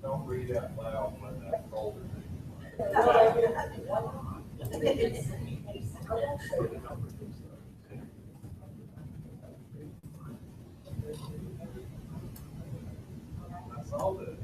Don't read out loud when that folder. I saw that.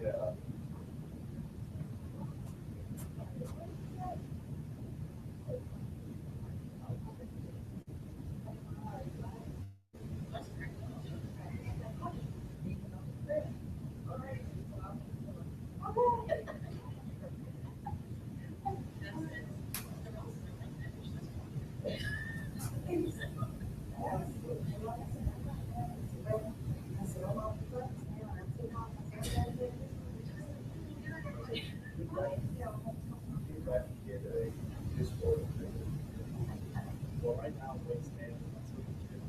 Yeah. Well, right now, what's standing, that's what we do.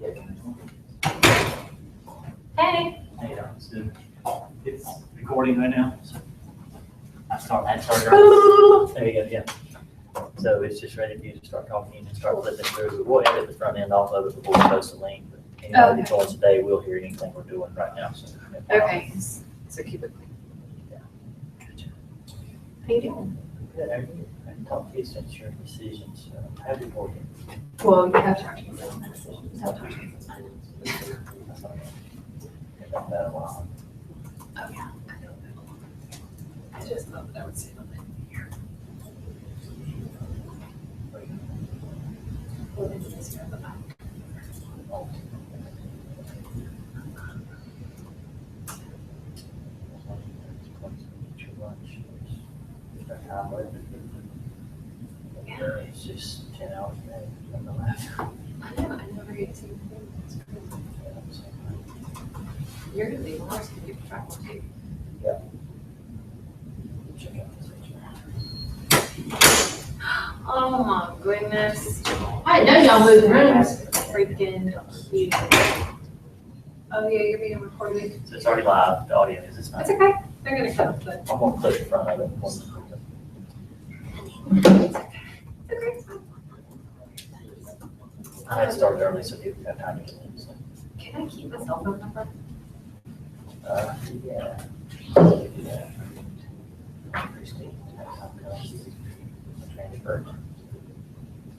Hey. Hey, so it's recording right now. So I started. There you go, yeah. So it's just ready for you to start talking and start flipping through. We'll edit the front end off of it before we post the link. But anybody that joins today will hear anything we're doing right now. So, Okay, so keep it clean. Gotcha. How you doing? Good, how are you? I haven't talked to you since your decisions. How did it work? Well, you have talked to me about my decisions. I've talked to me about mine. About that a while. Oh, yeah. I just thought that I would say something here. Well, this is here at the back. It's just 10 hours a day. I'm not laughing. I know, I never get to see anything. It's crazy. You're gonna be worse if you travel too. Yeah. Check out this picture. Oh my goodness. I didn't know y'all moved rooms. Freaking cute. Oh yeah, you're being recorded. So it's already live, the audio is, it's not. It's okay. They're gonna cut the. I'm gonna click the front of it. It's okay. It's fine. I had started early, so people have time to get in, so. Can I keep my cell phone number? Yeah. Yeah. Christine, transferred.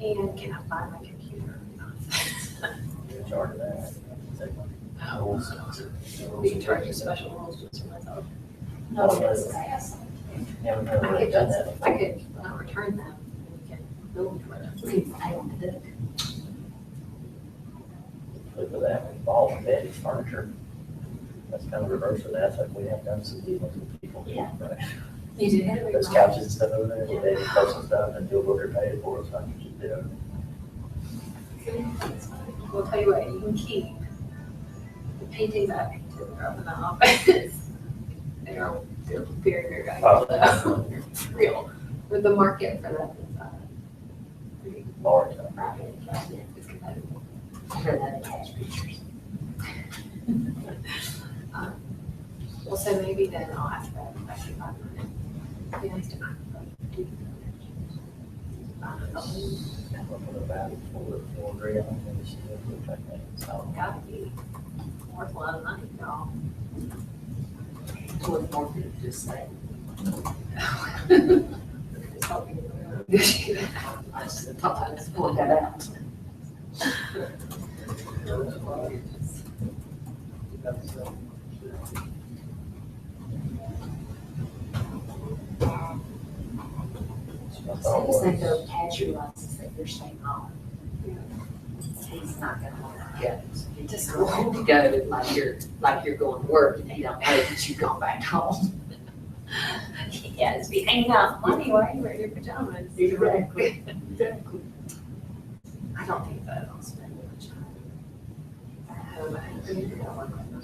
And can I find my computer? You're in charge of that. We can charge you special rules just for myself. No, yeah, we've never I really could done just, that. I could return them and we can bill them for them. Please, I want to do. Look at that, we bought Betty's furniture. That's kind of reverse of that, it's like we have done some deals with people. Yeah. Right. You did? Those couches and stuff over there, Betty's posting stuff, and Joe Booker paid it for us, I can just do it. We'll tell you what, you can keep the paintings I painted that are up in the office. They're very, very valuable. Oh. Real. But the market for that is pretty Large. it's competitive. For the attached pictures. Well, so maybe then I'll ask that if I can find it. Be nice to find it. Gotta be worth a lot of money, y'all. With more than just say. Just hoping we're negotiate it out. I just thought I just pulled that out. So you say the cash realizes that you're staying home. He's not gonna want to go. He just wants to go like you're going to work and he don't know that you've gone back home. Yeah, it's be hanging out. Mommy, why are you wearing your pajamas? Exactly. I don't think that I'll spend much time at home. I need to go work with them.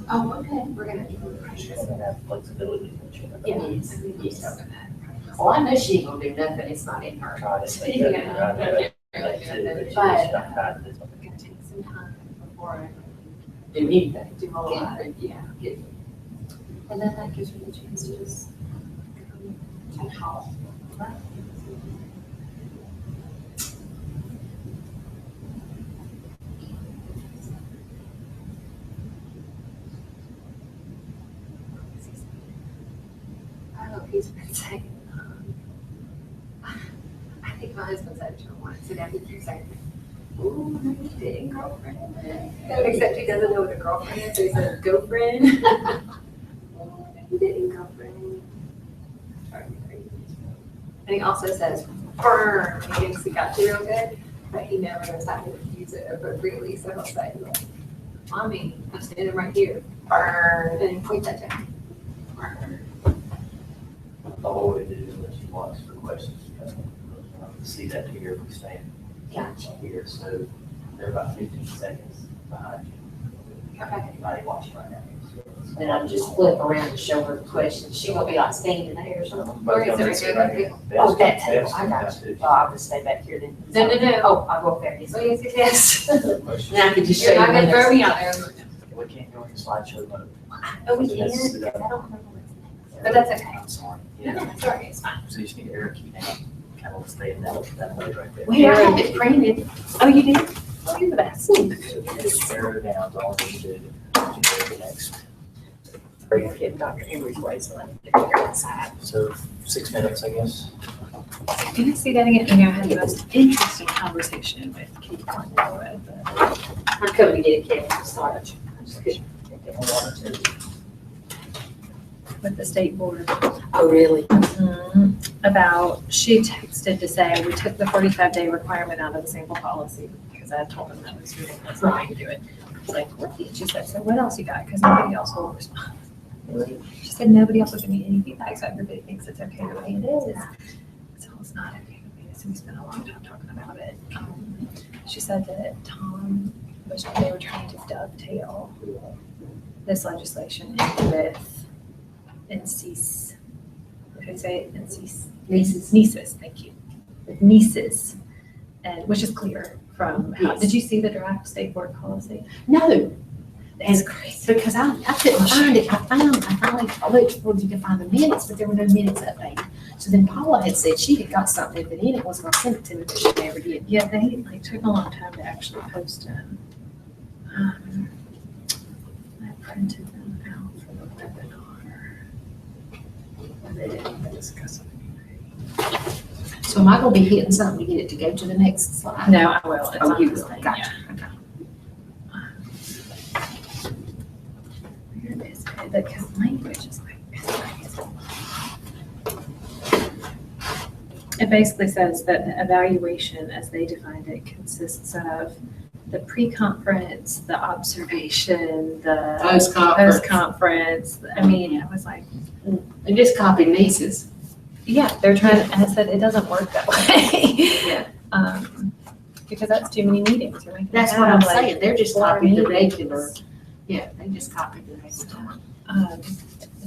Oh, okay. We're gonna do the pressure. Have flexibility. Yeah. Yes. Yes. Over that. Well, I know she ain't gonna do nothing, it's not in her. Try to think Yeah. that around there. Yeah. That's it, but it's But- just not tied to this. I'm gonna take some time before Do anything. I do a lot. Yeah. Good. And then that gives me the chance to just go take off. Oh, he's been saying, I think my husband said to him once, and every keeps saying, ooh, you dating girlfriend. Except he doesn't know what a girlfriend is, so he says girlfriend. You dating girlfriend. Drives me crazy. And he also says, burn, he thinks he got you real good, but he never knows how to use it appropriately, so he'll say, Mommy, I'm standing right here, burn, and he points at you. Burn. All we do is let you watch for questions. See that here, we stand Gotcha. here, so they're about 15 seconds behind you. Everybody watching right now. Then I just flip around and show her the questions. She gonna be like standing there or something. Where is it right here? Oh, that table, I got you. Oh, I'll just stay back here then. No. Oh, I'll go up there. So yes. Now I can just show You're you. not gonna throw me out there. We can't go in the slideshow mode. Oh, we can? That's- I don't remember what's next. But that's okay. I'm sorry. No, Yeah. that's all right, it's fine. So you just need arrow key now, kind of stay in that way right there. Wait, I have it printed. Oh, you did? Oh, you're the best. So just arrow down, is all you do. You go to the next. Or you're getting Dr. Henry's way, so let me get here outside. So 6 minutes, I guess. Can I see that again? You know, I had the most interesting conversation with Kate Cornell at the. I'm coming to get a cake. Sorry. I just couldn't get there. With the state board. Oh, really? About, she texted to say, we took the 45-day requirement out of the sample policy because I told them that was ridiculous, not to do it. It's like, great. She said, so what else you got? Because nobody else will respond. She said, nobody else will give me any feedback, so everybody thinks it's okay the way it is. So it's not okay the way it is. So we spent a long time talking about it. She said that they were trying to dovetail this legislation in with NC's, what did I say? NC's nieces, thank you. With nieces, and which is clear from how, Yes. did you see the draft state board policy? No, It's crazy. because I couldn't find it. I finally looked for you to find the minutes, but there were no minutes updated. So then Paula had said she had got something at the end, it was gonna send it to me, but she never did. Yeah, they like took a long time to actually post them. I printed them out for the webinar. And they didn't even discuss it. So am I gonna be hitting something to get it to go to the next slide? No, I will. It's Oh, on you this will, thing, gotcha. yeah. Here it is, because language is like, it's crazy. It basically says that the evaluation, as they defined it, consists of the pre-conference, the observation, the post-conference. I mean, I was like, And just copy nieces. yeah, they're trying, and I said, it doesn't work that way. Yeah. Because that's too many meetings. You're making That's it what I'm sound like saying, they're just 4 copying the meetings. regular, yeah, they just copied the regular. And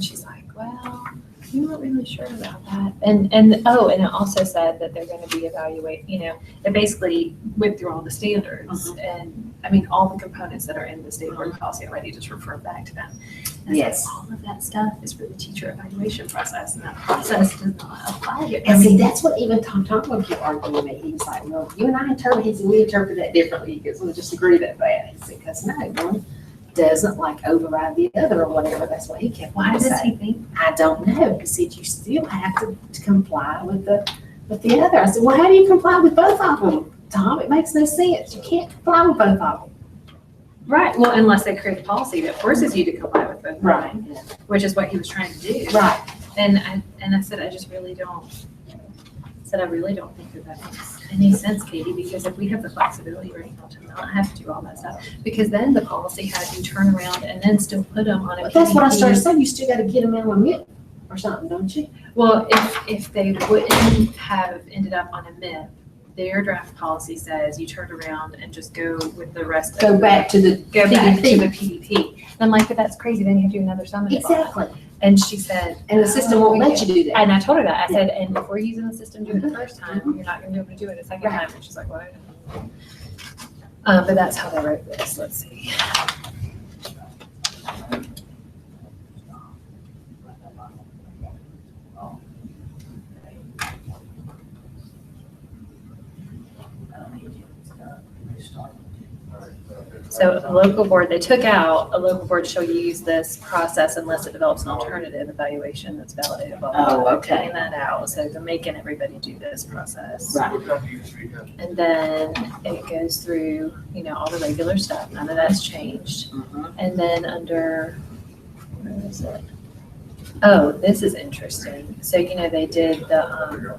she's like, well, I'm not really sure about that. And it also said that they're gonna be it basically went through all the standards. And I mean, all the components that are in the state board policy already, just refer back to them. And I said, Yes. all of that stuff is for the teacher evaluation process, and that process does not apply here. And see, that's what even Tom kept arguing with me. He was like, well, you and I interpret, he said, we interpret that differently because we disagree that bad. He said, because no, one doesn't like override the other or whatever. That's what he kept Why wanting to does say. he think? I don't know. He said, you still have to comply with the other. I said, well, how do you comply with both of them, Tom? It makes no sense. You can't comply with both of them. Right, well, unless they create a policy that forces you to comply with both. Right. Which is what he was trying to do. Right. And I said, I really don't think that makes any sense, Katie, because if we have the flexibility right now to not have to do all that stuff, because then the policy had you turn around and then still put them on a But that's what I PDP. started saying. You still got to get them out on MIP or something, don't you? Well, if they wouldn't have ended up on a MIP, their draft policy says you turn around and just go with the rest of Go back to the go back to PDP. the PDP. And I'm like, but that's crazy, then you have to do another summit. Exactly. And she said. And the system won't let you do that. And I told her that. I said, and if we're using the system to do it the first time, you're not gonna be able to do it a second time. And she's like, what? But that's how they wrote this. Let's see. So a local board, they took out, a local board shall use this process unless it develops an alternative evaluation that's validated. Blah, blah, blah. Oh, okay. Taking that out, so they're making everybody do this process. Right. And then it goes through, all the regular stuff, none of that's changed. And then under, where is it? Oh, this is interesting. So, they did the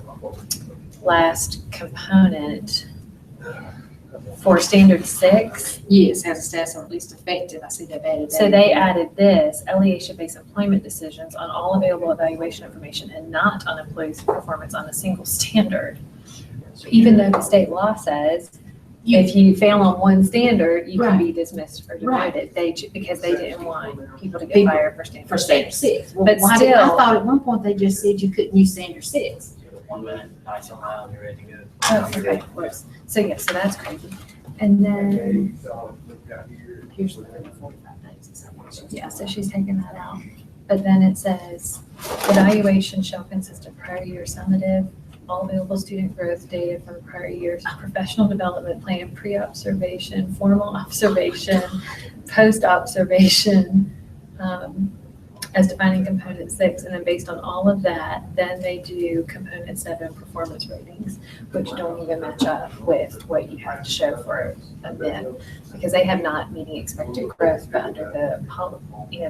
last component for standard 6. Yes, has a status or at least effective. I see they've added that. So they added this, LEA should base employment decisions on all available evaluation information and not on employees' performance on a single standard. Even though the state law says if you fail on one standard, you can be dismissed or demoted. Because they didn't want people to get fired for standard 6. Well, But I still, thought at one point they just said you couldn't use standard 6. 1 minute, nice and loud, you're ready to go. oh, okay. So yeah, so that's crazy. And then, here's the 45 days. Yeah, so she's taking that out. But then it says, evaluation shall consist of prior year summative, all available student growth data from prior years, professional development plan, pre-observation, formal observation, post-observation, as defined in component 6. And then based on all of that, then they do component 7 performance ratings, which don't even match up with what you have to show for a MIP, because they have not meeting expected growth, but under the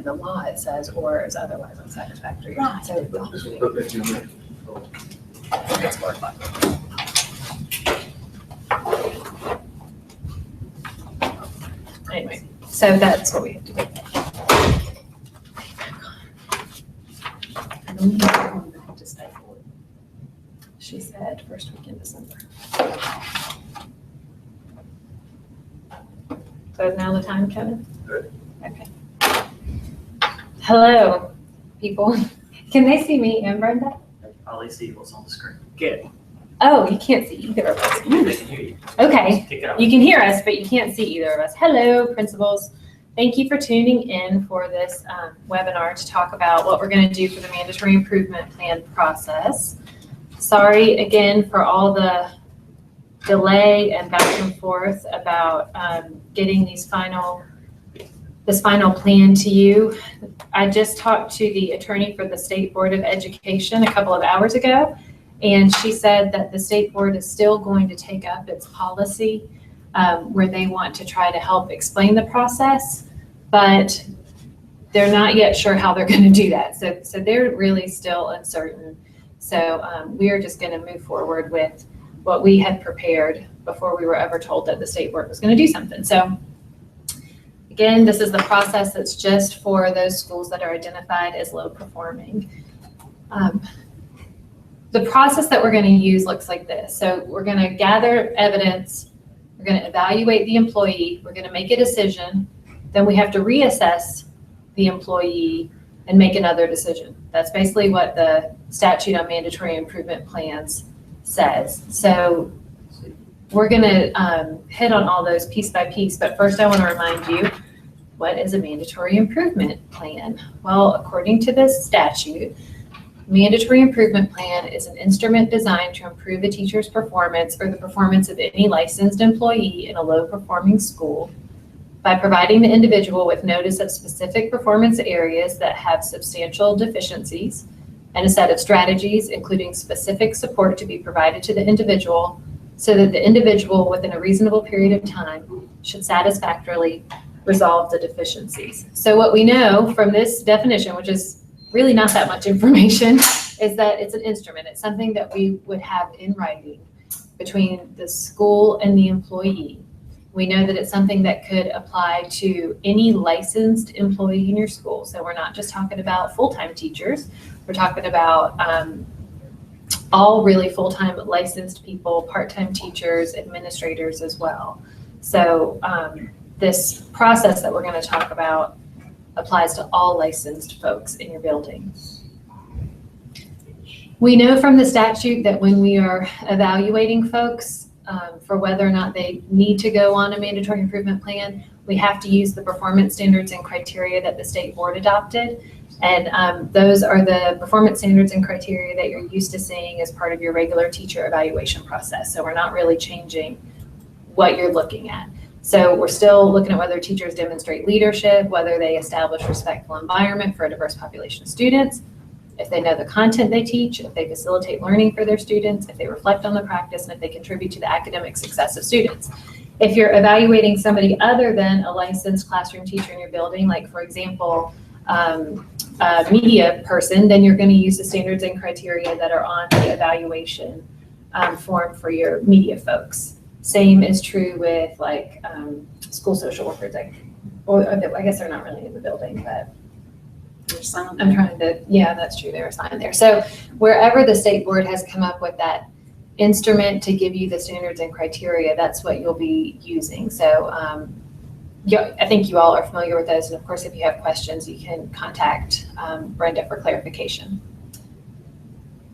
the law it says, or is otherwise unsatisfactory. Right. So it's 4 o'clock. Anyway, so that's what we have to do. And then we have to go back to state board. She said first week in December. So is now the time, Kevin? Good. Okay. Hello, people. Can they see me and Brenda? All they see what's on the screen. Good. Oh, you can't see either of us. They can hear you. Okay. Kick it off. You can hear us, but you can't see either of us. Hello, principals. Thank you for tuning in for this webinar to talk about what we're going to do for the mandatory improvement plan process. Sorry again for all the delay and back and forth about getting this final plan to you. I just talked to the attorney for the State Board of Education a couple of hours ago, and she said that the State Board is still going to take up its policy where they want to try to help explain the process, but they're not yet sure how they're going to do that. So they're really still uncertain. So we are just going to move forward with what we had prepared before we were ever told that the State Board was going to do something. So again, this is the process that's just for those schools that are identified as low performing. The process that we're going to use looks like this. So we're going to gather evidence, we're going to evaluate the employee, we're going to make a decision, then we have to reassess the employee and make another decision. That's basically what the statute on mandatory improvement plans says. So we're going to hit on all those piece by piece, but first I want to remind you, what is a mandatory improvement plan? Well, according to this statute, mandatory improvement plan is an instrument designed to improve a teacher's performance or the performance of any licensed employee in a low-performing school by providing the individual with notice of specific performance areas that have substantial deficiencies and a set of strategies, including specific support to be provided to the individual so that the individual within a reasonable period of time should satisfactorily resolve the deficiencies. So what we know from this definition, which is really not that much information, is that it's an instrument. It's something that we would have in writing between the school and the employee. We know that it's something that could apply to any licensed employee in your school. So we're not just talking about full-time teachers. We're talking about all really full-time licensed people, part-time teachers, administrators as well. So this process that we're going to talk about applies to all licensed folks in your building. We know from the statute that when we are evaluating folks for whether or not they need to go on a mandatory improvement plan, we have to use the performance standards and criteria that the state board adopted. And those are the performance standards and criteria that you're used to seeing as part of your regular teacher evaluation process. So we're not really changing what you're looking at. So we're still looking at whether teachers demonstrate leadership, whether they establish respectful environment for a diverse population of students, if they know the content they teach, if they facilitate learning for their students, if they reflect on the practice, and if they contribute to the academic success of students. If you're evaluating somebody other than a licensed classroom teacher in your building, like for example, a media person, then you're going to use the standards and criteria that are on the evaluation form for your media folks. Same is true with like school social workers, or I guess they're not really in the building, but I'm trying to, yeah, that's true, they're assigned there. So wherever the state board has come up with that instrument to give you the standards and criteria, that's what you'll be using. So yeah, I think you all are familiar with those. And of course, if you have questions, you can contact Brenda for clarification.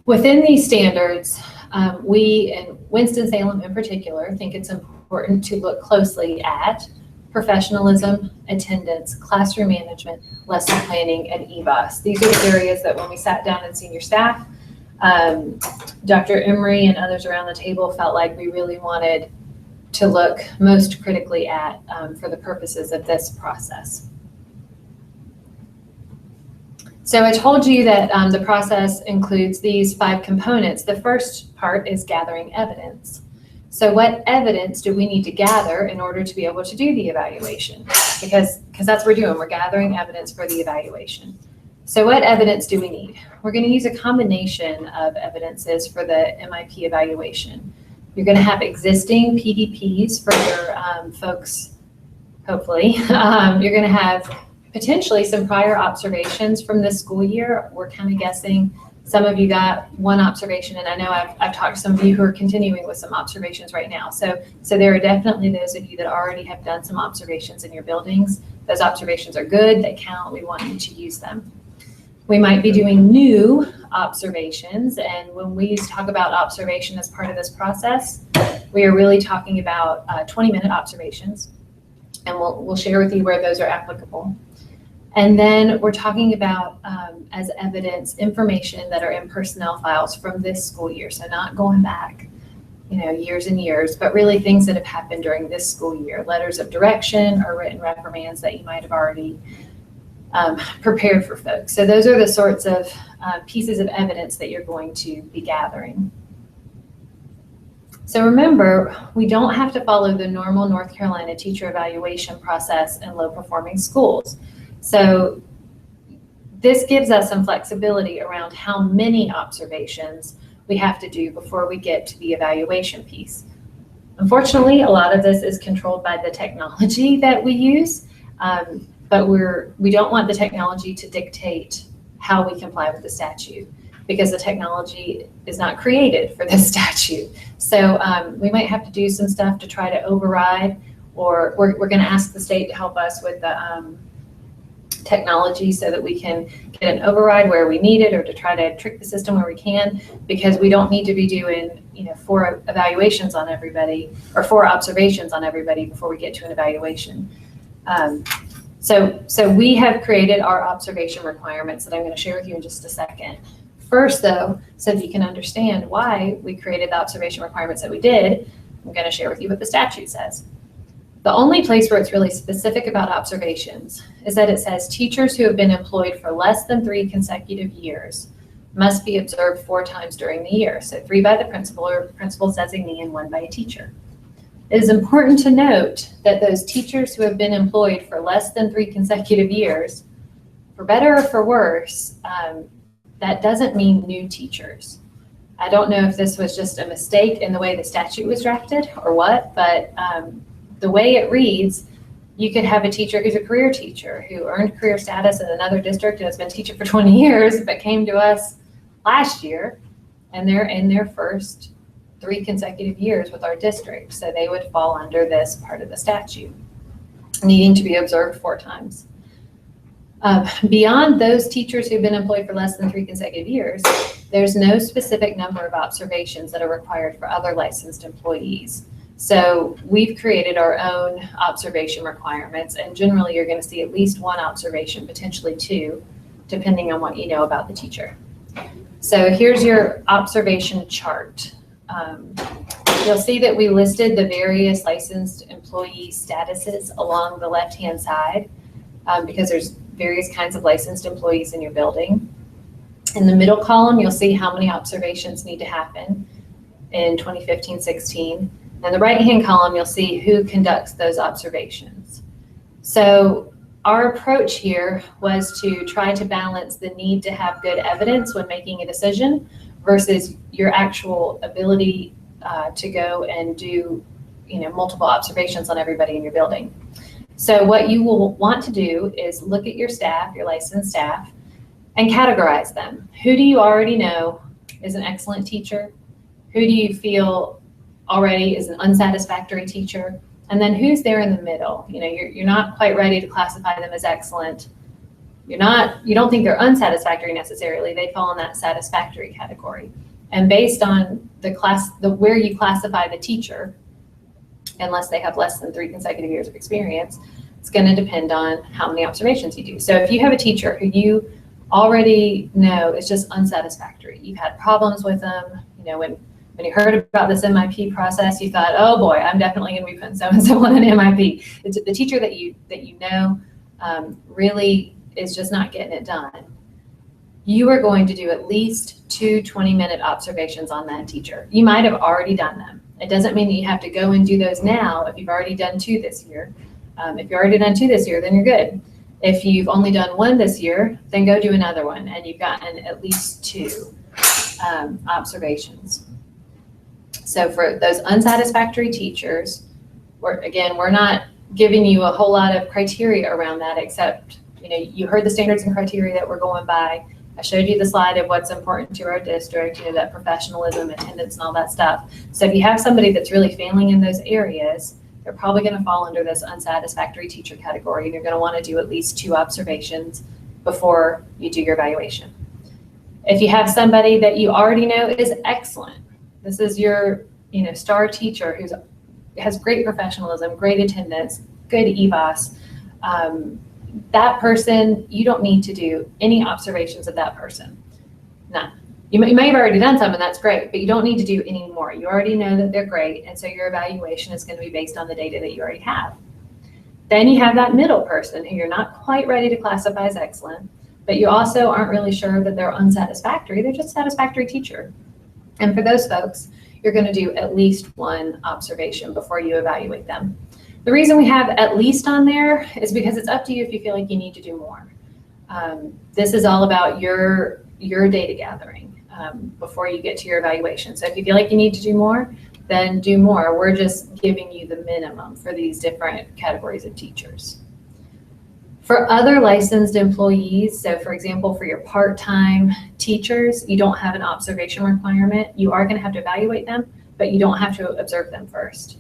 Within these standards, we in Winston-Salem in particular think it's important to look closely at professionalism, attendance, classroom management, lesson planning, and EBOS. These are the areas that when we sat down in senior staff, Dr. Emery and others around the table felt like we really wanted to look most critically at for the purposes of this process. So I told you that the process includes these 5 components. The first part is gathering evidence. So what evidence do we need to gather in order to be able to do the evaluation? Because that's what we're doing. We're gathering evidence for the evaluation. So what evidence do we need? We're going to use a combination of evidences for the MIP evaluation. You're going to have existing PDPs for your folks, hopefully. You're going to have potentially some prior observations from this school year. We're kind of guessing some of you got 1 observation, and I know I've talked to some of you who are continuing with some observations right now. So there are definitely those of you that already have done some observations in your buildings. Those observations are good, they count, we want you to use them. We might be doing new observations, and when we talk about observation as part of this process, we are really talking about 20-minute observations, and we'll share with you where those are applicable. And then we're talking about, as evidence, information that are in personnel files from this school year. So not going back, years and years, but really things that have happened during this school year, letters of direction or written reprimands that you might have already prepared for folks. So those are the sorts of pieces of evidence that you're going to be gathering. So remember, we don't have to follow the normal North Carolina teacher evaluation process in low-performing schools. So this gives us some flexibility around how many observations we have to do before we get to the evaluation piece. Unfortunately, a lot of this is controlled by the technology that we use, but we don't want the technology to dictate how we comply with the statute, because the technology is not created for this statute. So we might have to do some stuff to try to override, or we're going to ask the state to help us with the technology so that we can get an override where we need it, or to try to trick the system where we can, because we don't need to be doing 4 evaluations on everybody, or 4 observations on everybody before we get to an evaluation. So we have created our observation requirements that I'm going to share with you in just a second. First though, so that you can understand why we created the observation requirements that we did, I'm going to share with you what the statute says. The only place where it's really specific about observations is that it says teachers who have been employed for less than 3 consecutive years must be observed 4 times during the year. So 3 by the principal or principal's designee and 1 by a teacher. It is important to note that those teachers who have been employed for less than 3 consecutive years, for better or for worse, that doesn't mean new teachers. I don't know if this was just a mistake in the way the statute was drafted or what, but the way it reads, you could have a teacher who's a career teacher who earned career status in another district and has been teaching for 20 years, but came to us last year, and they're in their first 3 consecutive years with our district. So they would fall under this part of the statute, needing to be observed 4 times. Beyond those teachers who've been employed for less than 3 consecutive years, there's no specific number of observations that are required for other licensed employees. So we've created our own observation requirements, and generally you're going to see at least 1 observation, potentially 2, depending on what you know about the teacher. So here's your observation chart. You'll see that we listed the various licensed employee statuses along the left-hand side, because there's various kinds of licensed employees in your building. In the middle column, you'll see how many observations need to happen in 2015-16. In the right-hand column, you'll see who conducts those observations. So our approach here was to try to balance the need to have good evidence when making a decision versus your actual ability to go and do multiple observations on everybody in your building. So what you will want to do is look at your staff, your licensed staff, and categorize them. Who do you already know is an excellent teacher? Who do you feel already is an unsatisfactory teacher? And then who's there in the middle? You know, you're not quite ready to classify them as excellent. You don't think they're unsatisfactory necessarily. They fall in that satisfactory category. And based on where you classify the teacher, unless they have less than 3 consecutive years of experience, it's going to depend on how many observations you do. So if you have a teacher who you already know is just unsatisfactory, you've had problems with them, you know, when you heard about this MIP process, you thought, oh boy, I'm definitely going to be putting so-and-so on an MIP. The teacher that you know really is just not getting it done. You are going to do at least 2 20-minute observations on that teacher. You might have already done them. It doesn't mean that you have to go and do those now if you've already done 2 this year. If you've already done 2 this year, then you're good. If you've only done 1 this year, then go do another one, and you've gotten at least 2 observations. So for those unsatisfactory teachers, we're not giving you a whole lot of criteria around that, except, you know, you heard the standards and criteria that we're going by. I showed you the slide of what's important to our district, you know, that professionalism, attendance, and all that stuff. So if you have somebody that's really failing in those areas, they're probably going to fall under this unsatisfactory teacher category, and you're going to want to do at least 2 observations before you do your evaluation. If you have somebody that you already know is excellent, this is your, you know, star teacher who has great professionalism, great attendance, good EVOS, that person, you don't need to do any observations of that person. None. You may have already done some, and that's great, but you don't need to do any more. You already know that they're great, and so your evaluation is going to be based on the data that you already have. Then you have that middle person who you're not quite ready to classify as excellent, but you also aren't really sure that they're unsatisfactory. They're just a satisfactory teacher. And for those folks, you're going to do at least 1 observation before you evaluate them. The reason we have at least on there is because it's up to you if you feel like you need to do more. This is all about your data gathering before you get to your evaluation. So if you feel like you need to do more, then do more. We're just giving you the minimum for these different categories of teachers. For other licensed employees, so for example, for your part-time teachers, you don't have an observation requirement. You are going to have to evaluate them, but you don't have to observe them first.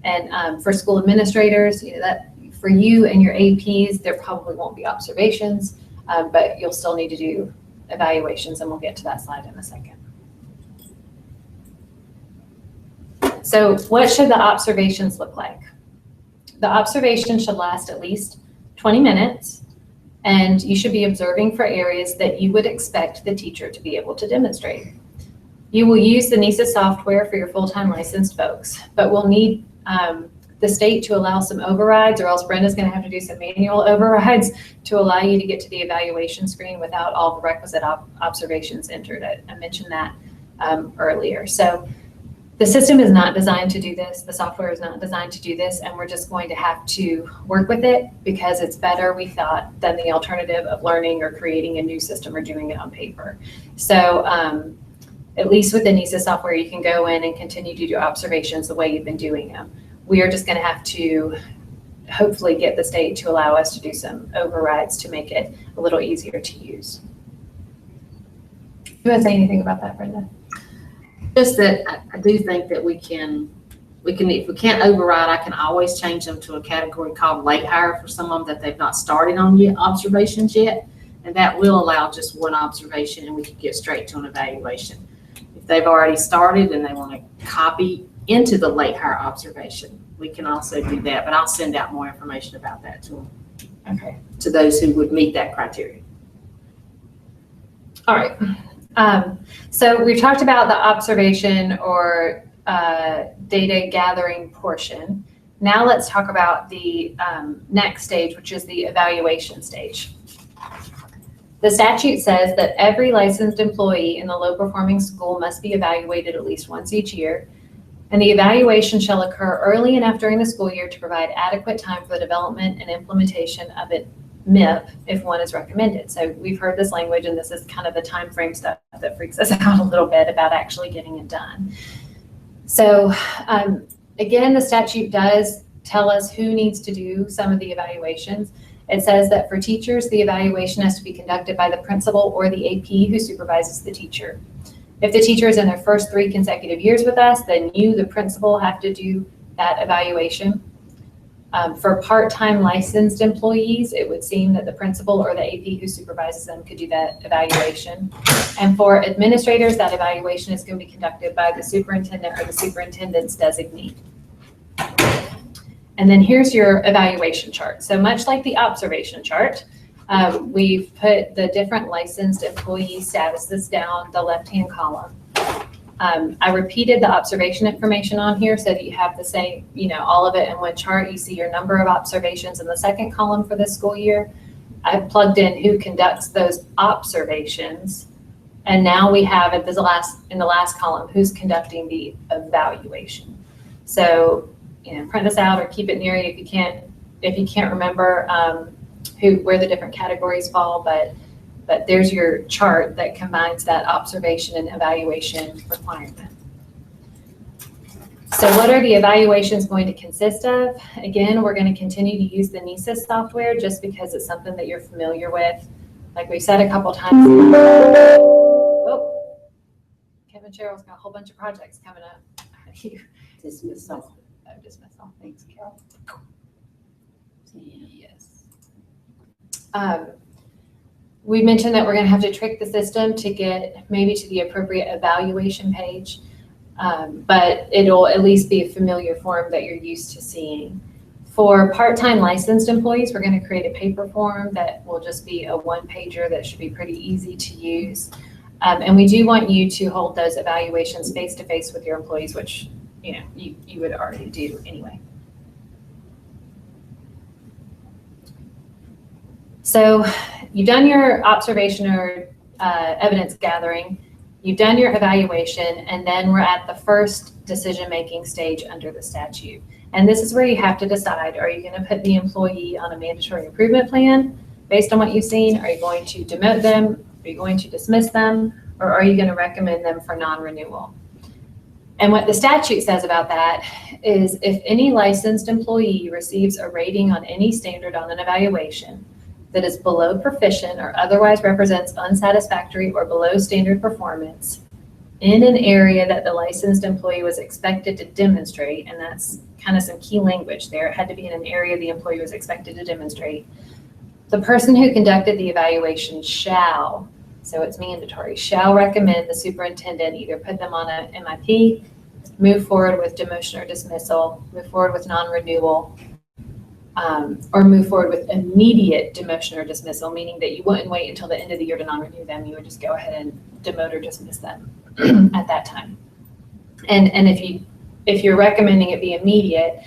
And for school administrators, you know, that for you and your APs, there probably won't be observations, but you'll still need to do evaluations, and we'll get to that slide in a second. So what should the observations look like? The observation should last at least 20 minutes, and you should be observing for areas that you would expect the teacher to be able to demonstrate. You will use the NESA software for your full-time licensed folks, but we'll need the state to allow some overrides, or else Brenda's going to have to do some manual overrides to allow you to get to the evaluation screen without all the requisite observations entered. I mentioned that earlier. So the system is not designed to do this. The software is not designed to do this, and we're just going to have to work with it because it's better, we thought, than the alternative of learning or creating a new system or doing it on paper. So at least with the NESA software, you can go in and continue to do observations the way you've been doing them. We are just going to have to hopefully get the state to allow us to do some overrides to make it a little easier to use. Do you want to say anything about that, Brenda? Just that I do think that we can, if we can't override, I can always change them to a category called late hire for some of them that they've not started on yet, observations yet. And that will allow just 1 observation, and we can get straight to an evaluation. If they've already started and they want to copy into the late hire observation, we can also do that, but I'll send out more information about that to them. Okay. To those who would meet that criteria. All right. So we've talked about the observation or data gathering portion. Now let's talk about the next stage, which is the evaluation stage. The statute says that every licensed employee in the low-performing school must be evaluated at least once each year, and the evaluation shall occur early enough during the school year to provide adequate time for the development and implementation of it MIP if one is recommended. So we've heard this language, and this is kind of the time frame stuff that freaks us out a little bit about actually getting it done. So again, the statute does tell us who needs to do some of the evaluations. It says that for teachers, the evaluation has to be conducted by the principal or the AP who supervises the teacher. If the teacher is in their first 3 consecutive years with us, then you, the principal, have to do that evaluation. For part-time licensed employees, it would seem that the principal or the AP who supervises them could do that evaluation. And for administrators, that evaluation is going to be conducted by the superintendent or the superintendent's designee. And then here's your evaluation chart. So much like the observation chart, we've put the different licensed employee statuses down the left-hand column. I repeated the observation information on here so that you have the same, all of it in one chart. You see your number of observations in the second column for this school year. I've plugged in who conducts those observations. And now we have in the last column, who's conducting the evaluation. So, print this out or keep it near you if you can't remember where the different categories fall, but there's your chart that combines that observation and evaluation requirement. So what are the evaluations going to consist of? Again, we're going to continue to use the NESIS software just because it's something that you're familiar with. Like we've said a couple times. Oh, Kevin Sherrill's got a whole bunch of projects coming up. Dismissal. Dismissal. Thanks, Carol. Yes. We mentioned that we're going to have to trick the system to get maybe to the appropriate evaluation page, but it'll at least be a familiar form that you're used to seeing. For part-time licensed employees, we're going to create a paper form that will just be a one-pager that should be pretty easy to use. And we do want you to hold those evaluations face-to-face with your employees, which you would already do anyway. So you've done your observation or evidence gathering, you've done your evaluation, and then we're at the first decision-making stage under the statute. And this is where you have to decide, are you going to put the employee on a mandatory improvement plan based on what you've seen? Are you going to demote them? Are you going to dismiss them? Or are you going to recommend them for non-renewal? And what the statute says about that is if any licensed employee receives a rating on any standard on an evaluation that is below proficient or otherwise represents unsatisfactory or below standard performance in an area that the licensed employee was expected to demonstrate, and that's kind of some key language there, it had to be in an area the employee was expected to demonstrate, the person who conducted the evaluation shall, so it's mandatory, shall recommend the superintendent either put them on a MIP, move forward with demotion or dismissal, move forward with non-renewal, or move forward with immediate demotion or dismissal, meaning that you wouldn't wait until the end of the year to non-renew them. You would just go ahead and demote or dismiss them at that time. And if you're recommending it be immediate,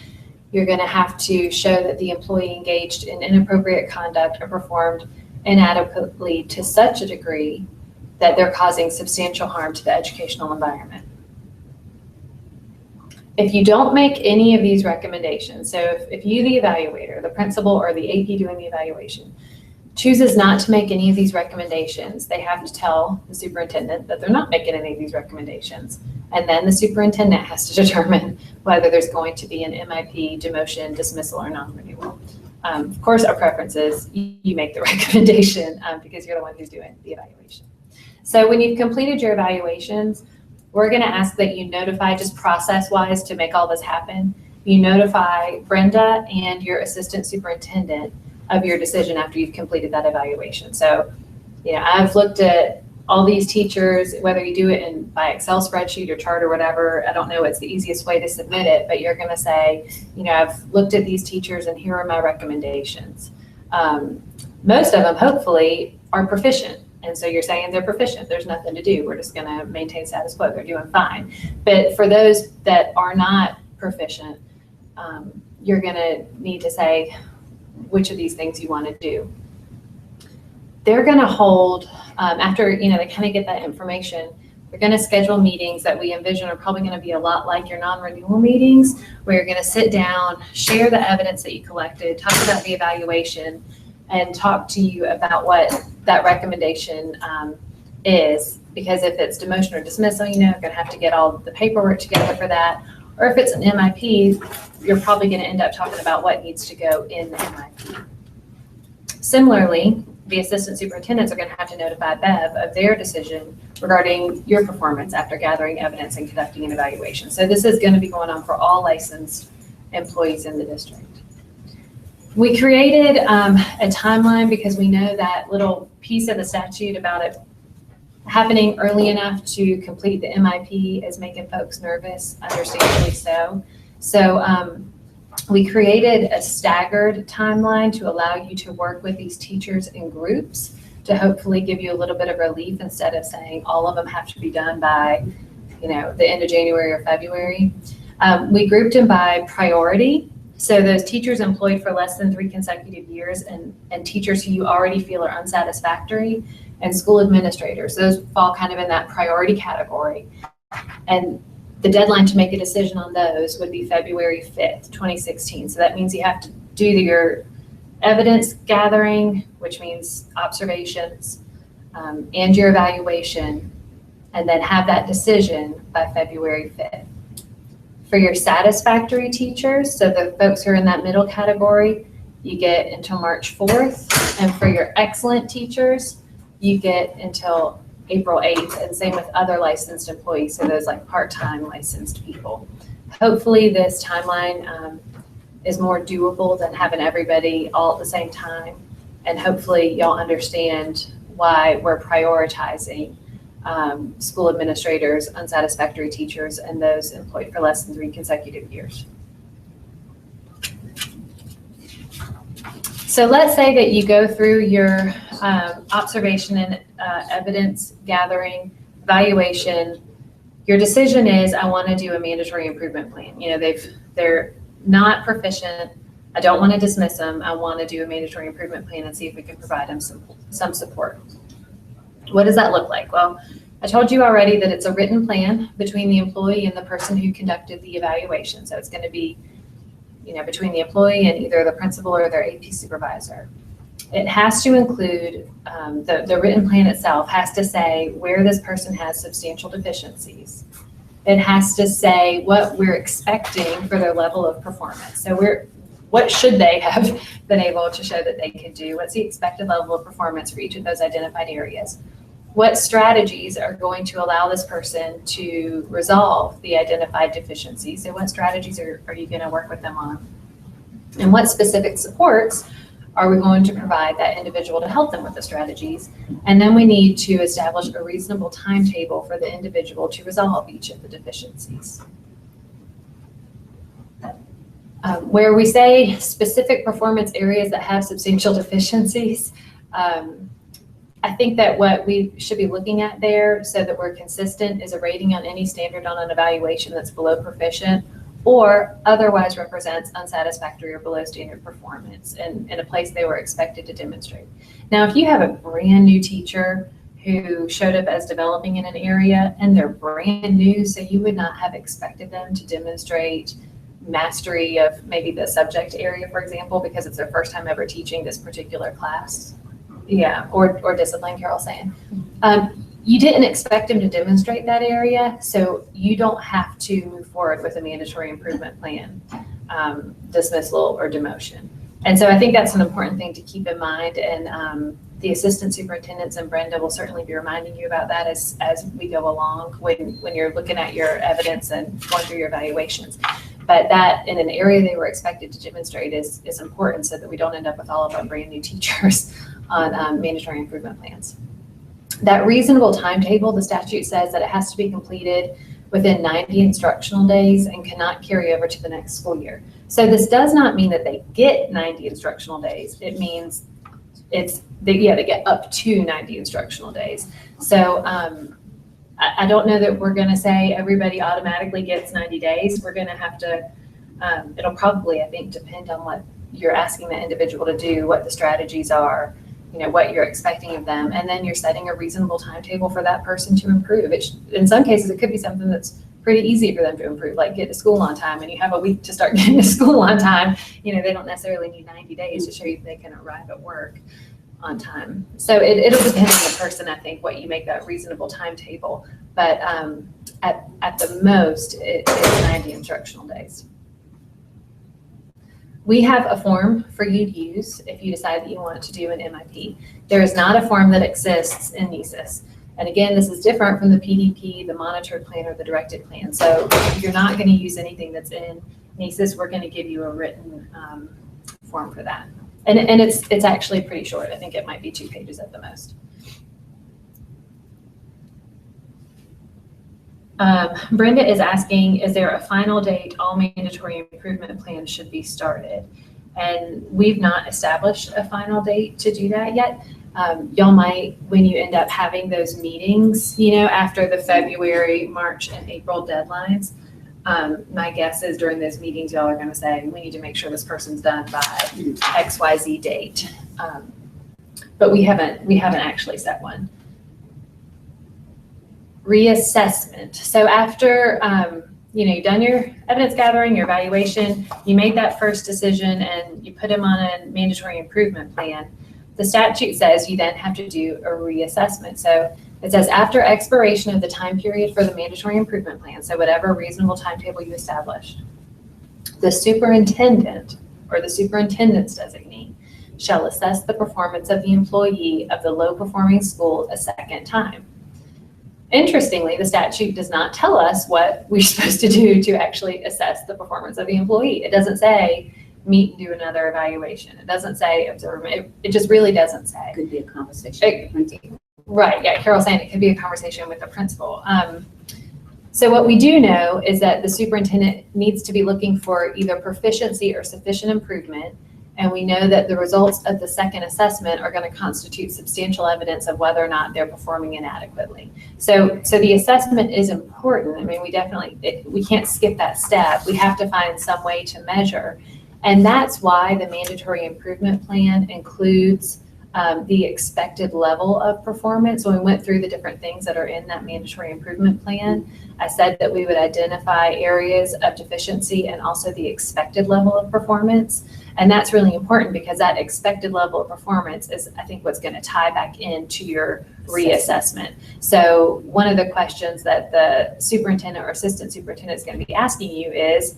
you're going to have to show that the employee engaged in inappropriate conduct or performed inadequately to such a degree that they're causing substantial harm to the educational environment. If you don't make any of these recommendations, so if you, the evaluator, the principal, or the AP doing the evaluation, chooses not to make any of these recommendations, they have to tell the superintendent that they're not making any of these recommendations. And then the superintendent has to determine whether there's going to be an MIP, demotion, dismissal, or non-renewal. Of course, our preference is you make the recommendation because you're the one who's doing the evaluation. So when you've completed your evaluations, we're going to ask that you notify, just process-wise to make all this happen, you notify Brenda and your assistant superintendent of your decision after you've completed that evaluation. So, I've looked at all these teachers, whether you do it by Excel spreadsheet or chart or whatever, I don't know what's the easiest way to submit it, but you're going to say, I've looked at these teachers and here are my recommendations. Most of them, hopefully, are proficient. And so you're saying they're proficient. There's nothing to do. We're just going to maintain status quo. They're doing fine. But for those that are not proficient, you're going to need to say which of these things you want to do. They're going to hold, after they kind of get that information, they're going to schedule meetings that we envision are probably going to be a lot like your non-renewal meetings, where you're going to sit down, share the evidence that you collected, talk about the evaluation, and talk to you about what that recommendation is. Because if it's demotion or dismissal, you're going to have to get all the paperwork together for that. Or if it's an MIP, you're probably going to end up talking about what needs to go in the MIP. Similarly, the assistant superintendents are going to have to notify Bev of their decision regarding your performance after gathering evidence and conducting an evaluation. So this is going to be going on for all licensed employees in the district. We created a timeline because we know that little piece of the statute about it happening early enough to complete the MIP is making folks nervous, understandably so. So we created a staggered timeline to allow you to work with these teachers in groups to hopefully give you a little bit of relief instead of saying all of them have to be done by, the end of January or February. We grouped them by priority. So those teachers employed for less than 3 consecutive years and teachers who you already feel are unsatisfactory, and school administrators, those fall kind of in that priority category. And the deadline to make a decision on those would be February 5th, 2016. So that means you have to do your evidence gathering, which means observations, and your evaluation, and then have that decision by February 5th. For your satisfactory teachers, so the folks who are in that middle category, you get until March 4th. And for your excellent teachers, you get until April 8th, and same with other licensed employees, so those like part-time licensed people. Hopefully this timeline is more doable than having everybody all at the same time, and hopefully y'all understand why we're prioritizing school administrators, unsatisfactory teachers, and those employed for less than 3 consecutive years. So let's say that you go through your observation and evidence gathering, evaluation. Your decision is, I want to do a mandatory improvement plan. They're not proficient. I don't want to dismiss them. I want to do a mandatory improvement plan and see if we can provide them some support. What does that look like? Well, I told you already that it's a written plan between the employee and the person who conducted the evaluation. So it's going to be between the employee and either the principal or their AP supervisor. It has to include, the written plan itself has to say where this person has substantial deficiencies. It has to say what we're expecting for their level of performance. So what should they have been able to show that they could do? What's the expected level of performance for each of those identified areas? What strategies are going to allow this person to resolve the identified deficiencies? So what strategies are you going to work with them on? And what specific supports are we going to provide that individual to help them with the strategies? And then we need to establish a reasonable timetable for the individual to resolve each of the deficiencies. Where we say specific performance areas that have substantial deficiencies, I think that what we should be looking at there so that we're consistent is a rating on any standard on an evaluation that's below proficient or otherwise represents unsatisfactory or below standard performance in a place they were expected to demonstrate. Now, if you have a brand new teacher who showed up as developing in an area and they're brand new, so you would not have expected them to demonstrate mastery of maybe the subject area, for example, because it's their first time ever teaching this particular class. Yeah, or discipline, Carol's saying. You didn't expect him to demonstrate that area, so you don't have to move forward with a mandatory improvement plan, dismissal or demotion. And so I think that's an important thing to keep in mind, and the assistant superintendents and Brenda will certainly be reminding you about that as we go along when you're looking at your evidence and going through your evaluations. But that in an area they were expected to demonstrate is important so that we don't end up with all of our brand new teachers on mandatory improvement plans. That reasonable timetable, the statute says that it has to be completed within 90 instructional days and cannot carry over to the next school year. So this does not mean that they get 90 instructional days. It means they get up to 90 instructional days. So I don't know that we're going to say everybody automatically gets 90 days. We're going to have to, it'll probably, I think, depend on what you're asking the individual to do, what the strategies are, what you're expecting of them, and then you're setting a reasonable timetable for that person to improve. In some cases, it could be something that's pretty easy for them to improve, like get to school on time, and you have a week to start getting to school on time. They don't necessarily need 90 days to show you they can arrive at work on time. So it'll depend on the person, I think, what you make that reasonable timetable. But at the most, it's 90 instructional days. we have a form for you to use if you decide that you want to do an MIP. There is not a form that exists in NESIS. And again, this is different from the PDP, the monitored plan, or the directed plan. So if you're not going to use anything that's in NESIS, we're going to give you a written form for that. And it's actually pretty short. I think it might be 2 pages at the most. Brenda is asking, is there a final date all mandatory improvement plans should be started? And we've not established a final date to do that yet. Y'all might, when you end up having those meetings, you know, after the February, March, and April deadlines, my guess is during those meetings, y'all are going to say, we need to make sure this person's done by XYZ date. But we haven't actually set one. Reassessment. So after, you've done your evidence gathering, your evaluation, you made that first decision and you put them on a mandatory improvement plan. The statute says you then have to do a reassessment. So it says after expiration of the time period for the mandatory improvement plan, so whatever reasonable timetable you established, the superintendent or the superintendent's designee shall assess the performance of the employee of the low performing school a second time. Interestingly, the statute does not tell us what we're supposed to do to actually assess the performance of the employee. It doesn't say meet and do another evaluation. It doesn't say observe. It just really doesn't say. Could be a conversation. Right, yeah, Carol's saying it could be a conversation with the principal. So what we do know is that the superintendent needs to be looking for either proficiency or sufficient improvement. And we know that the results of the second assessment are going to constitute substantial evidence of whether or not they're performing inadequately. So the assessment is important. I mean, we can't skip that step. We have to find some way to measure. And that's why the mandatory improvement plan includes the expected level of performance. When we went through the different things that are in that mandatory improvement plan, I said that we would identify areas of deficiency and also the expected level of performance. And that's really important because that expected level of performance is, I think, what's going to tie back into your reassessment. So one of the questions that the superintendent or assistant superintendent is going to be asking you is,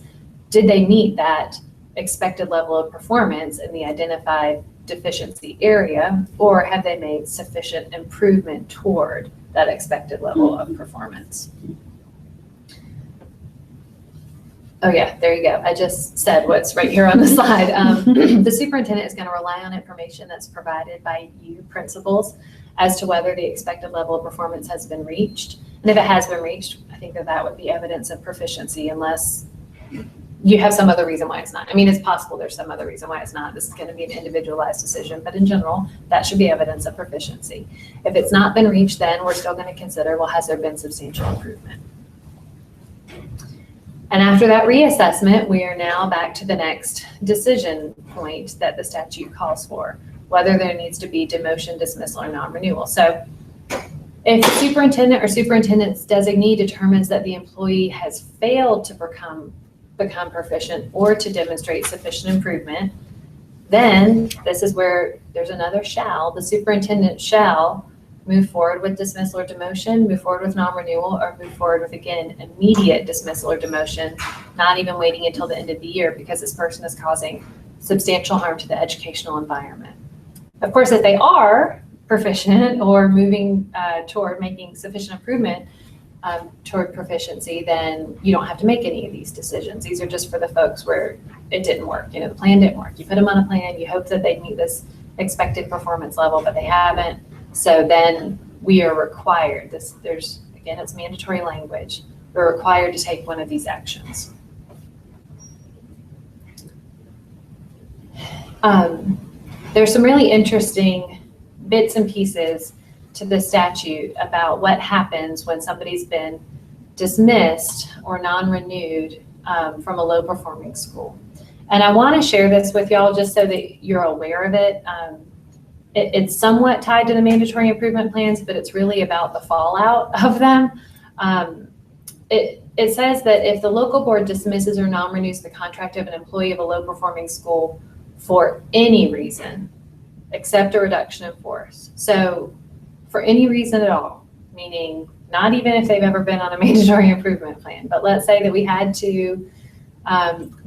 did they meet that expected level of performance in the identified deficiency area, or have they made sufficient improvement toward that expected level of performance? Oh yeah, there you go. I just said what's right here on the slide. The superintendent is going to rely on information that's provided by you principals as to whether the expected level of performance has been reached. And if it has been reached, I think that would be evidence of proficiency unless you have some other reason why it's not. I mean, it's possible there's some other reason why it's not. This is going to be an individualized decision, but in general, that should be evidence of proficiency. If it's not been reached, then we're still going to consider, well, has there been substantial improvement? And after that reassessment, we are now back to the next decision point that the statute calls for, whether there needs to be demotion, dismissal, or non-renewal. So if the superintendent or superintendent's designee determines that the employee has failed to become proficient or to demonstrate sufficient improvement, then this is where there's another shall. The superintendent shall move forward with dismissal or demotion, move forward with non-renewal, or move forward with, again, immediate dismissal or demotion, not even waiting until the end of the year because this person is causing substantial harm to the educational environment. Of course, if they are proficient or moving toward making sufficient improvement toward proficiency, then you don't have to make any of these decisions. These are just for the folks where it didn't work. The plan didn't work. You put them on a plan, you hope that they meet this expected performance level, but they haven't. So then we are required, again, it's mandatory language. We're required to take one of these actions. There's some really interesting bits and pieces to the statute about what happens when somebody's been dismissed or non-renewed from a low-performing school. And I want to share this with y'all just so that you're aware of it. It's somewhat tied to the mandatory improvement plans, but it's really about the fallout of them. It says that if the local board dismisses or non-renews the contract of an employee of a low-performing school for any reason, except a reduction in force. So for any reason at all, meaning not even if they've ever been on a mandatory improvement plan, but let's say that we had to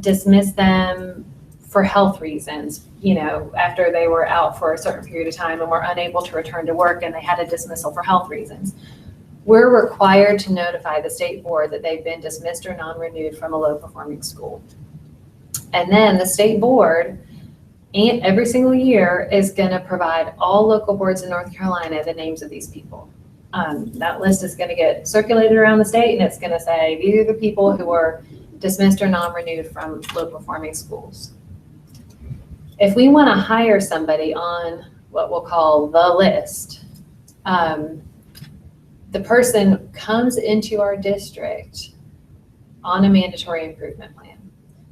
dismiss them for health reasons, after they were out for a certain period of time and were unable to return to work and they had a dismissal for health reasons, we're required to notify the state board that they've been dismissed or non-renewed from a low-performing school. And then the state board, and every single year, is going to provide all local boards in North Carolina the names of these people. That list is going to get circulated around the state, and it's going to say, these are the people who were dismissed or non-renewed from low-performing schools. If we want to hire somebody on what we'll call the list, the person comes into our district on a mandatory improvement plan.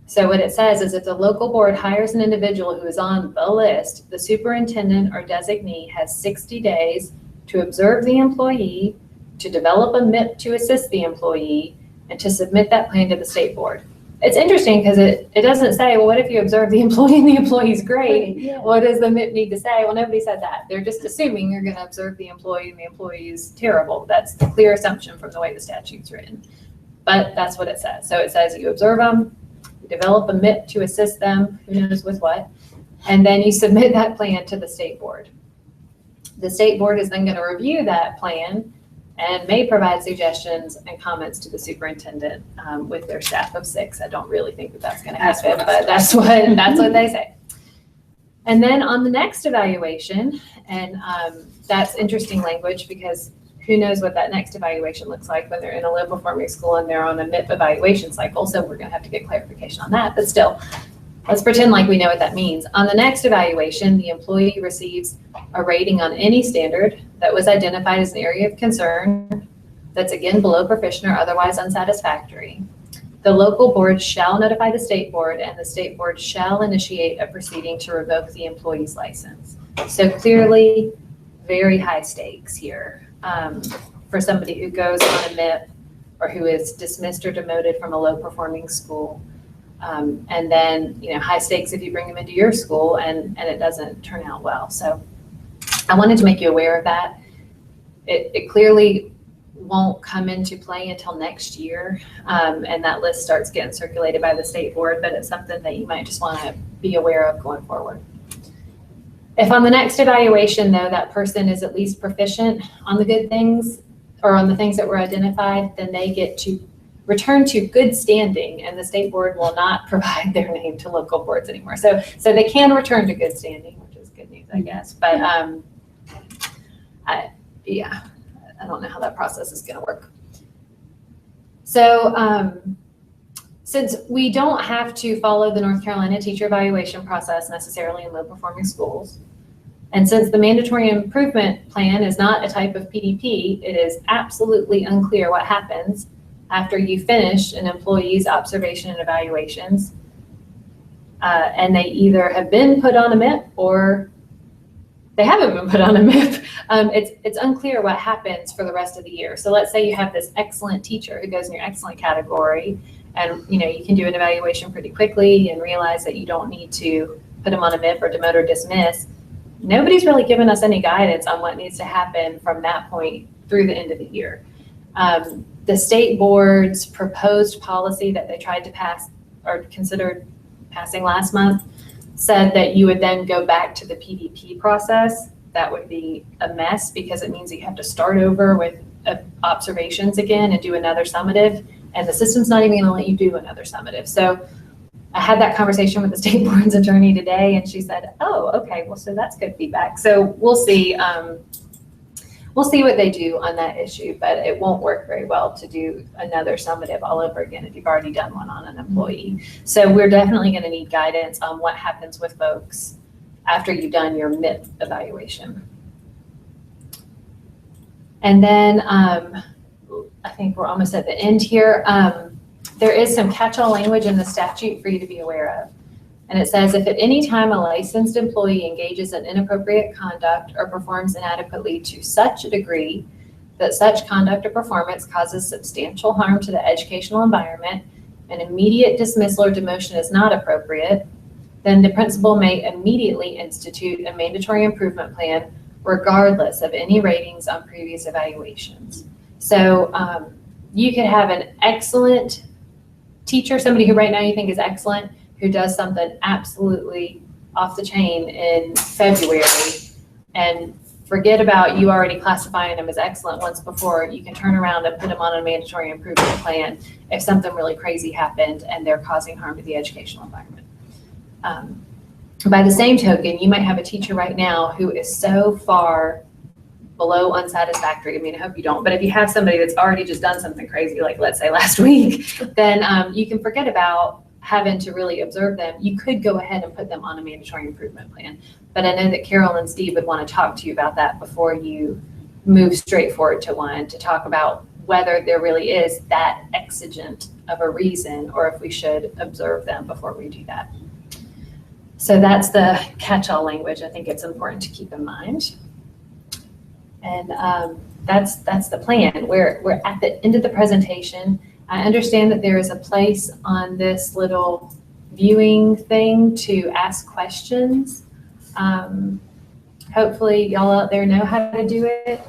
So what it says is if the local board hires an individual who is on the list, the superintendent or designee has 60 days to observe the employee, to develop a MIP to assist the employee, and to submit that plan to the state board. It's interesting because it doesn't say, well, what if you observe the employee and the employee's great? Yeah. What does the MIP need to say? Well, nobody said that. They're just assuming you're going to observe the employee and the employee is terrible. That's the clear assumption from the way the statute's written. But that's what it says. So it says you observe them, you develop a MIP to assist them, who knows with what, and then you submit that plan to the state board. The state board is then going to review that plan and may provide suggestions and comments to the superintendent with their staff of 6. I don't really think that that's going to happen, but that's what they say. And then on the next evaluation, and that's interesting language because who knows what that next evaluation looks like when they're in a low performing school and they're on a MIP evaluation cycle. So we're going to have to get clarification on that, but still, let's pretend like we know what that means. On the next evaluation, the employee receives a rating on any standard that was identified as an area of concern that's again below proficient or otherwise unsatisfactory. The local board shall notify the state board, and the state board shall initiate a proceeding to revoke the employee's license. So clearly, very high stakes here for somebody who goes on a MIP or who is dismissed or demoted from a low performing school. And then, high stakes if you bring them into your school and it doesn't turn out well. So I wanted to make you aware of that. It clearly won't come into play until next year. And that list starts getting circulated by the state board, but it's something that you might just want to be aware of going forward. If on the next evaluation, though, that person is at least proficient on the good things or on the things that were identified, then they get to return to good standing, and the state board will not provide their name to local boards anymore. So they can return to good standing, which is good news, I guess. But I don't know how that process is going to work. So since we don't have to follow the North Carolina teacher evaluation process necessarily in low performing schools, and since the mandatory improvement plan is not a type of PDP, it is absolutely unclear what happens after you finish an employee's observation and evaluations, and they either have been put on a MIP or they haven't been put on a MIP. It's unclear what happens for the rest of the year. So let's say you have this excellent teacher who goes in your excellent category, and you can do an evaluation pretty quickly and realize that you don't need to put them on a MIP or demote or dismiss. Nobody's really given us any guidance on what needs to happen from that point through the end of the year. The state board's proposed policy that they tried to pass or considered passing last month said that you would then go back to the PDP process. That would be a mess because it means that you have to start over with observations again and do another summative, and the system's not even going to let you do another summative. So I had that conversation with the state board's attorney today, and she said, oh, okay, well, so that's good feedback. So we'll see. We'll see what they do on that issue, but it won't work very well to do another summative all over again if you've already done one on an employee. So we're definitely going to need guidance on what happens with folks after you've done your MIP evaluation. And then I think we're almost at the end here. There is some catch-all language in the statute for you to be aware of. And it says, if at any time a licensed employee engages in inappropriate conduct or performs inadequately to such a degree that such conduct or performance causes substantial harm to the educational environment, an immediate dismissal or demotion is not appropriate, then the principal may immediately institute a mandatory improvement plan regardless of any ratings on previous evaluations. So you could have an excellent teacher, somebody who right now you think is excellent, who does something absolutely off the chain in February and forget about you already classifying them as excellent once before, you can turn around and put them on a mandatory improvement plan if something really crazy happened and they're causing harm to the educational environment. By the same token, you might have a teacher right now who is so far below unsatisfactory. I mean, I hope you don't, but if you have somebody that's already just done something crazy, like let's say last week, then you can forget about having to really observe them. You could go ahead and put them on a mandatory improvement plan. But I know that Carol and Steve would want to talk to you about that before you move straight forward to one, to talk about whether there really is that exigent of a reason or if we should observe them before we do that. So that's the catch-all language I think it's important to keep in mind. And that's the plan. We're at the end of the presentation. I understand that there is a place on this little viewing thing to ask questions. Hopefully y'all out there know how to do it.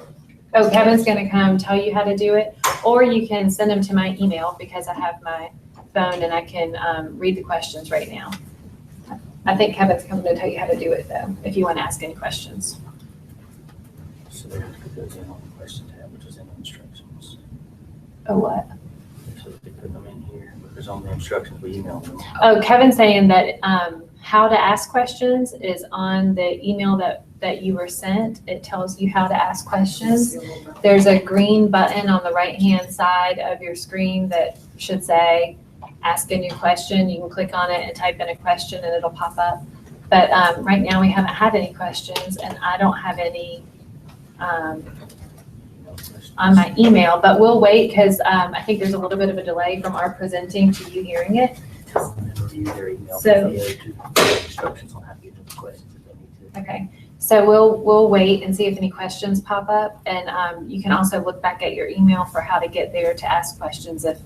Oh, Kevin's gonna come tell you how to do it, or you can send them to my email because I have my phone and I can read the questions right now. I think Kevin's coming to tell you how to do it though, if you want to ask any questions. So they have to put those in on the question tab, which is in the instructions. Oh, what? So they put them in here, because on the instructions we emailed them. Oh, Kevin's saying that how to ask questions is on the email that you were sent. It tells you how to ask questions. There's a green button on the right-hand side of your screen that should say, ask a new question. You can click on it and type in a question and it'll pop up. But right now we haven't had any questions and I don't have any on my email, but we'll wait because I think there's a little bit of a delay from our presenting to you hearing it. So, Instructions on how to get to the questions if they need to. okay, so we'll wait and see if any questions pop up, and you can also look back at your email for how to get there to ask questions if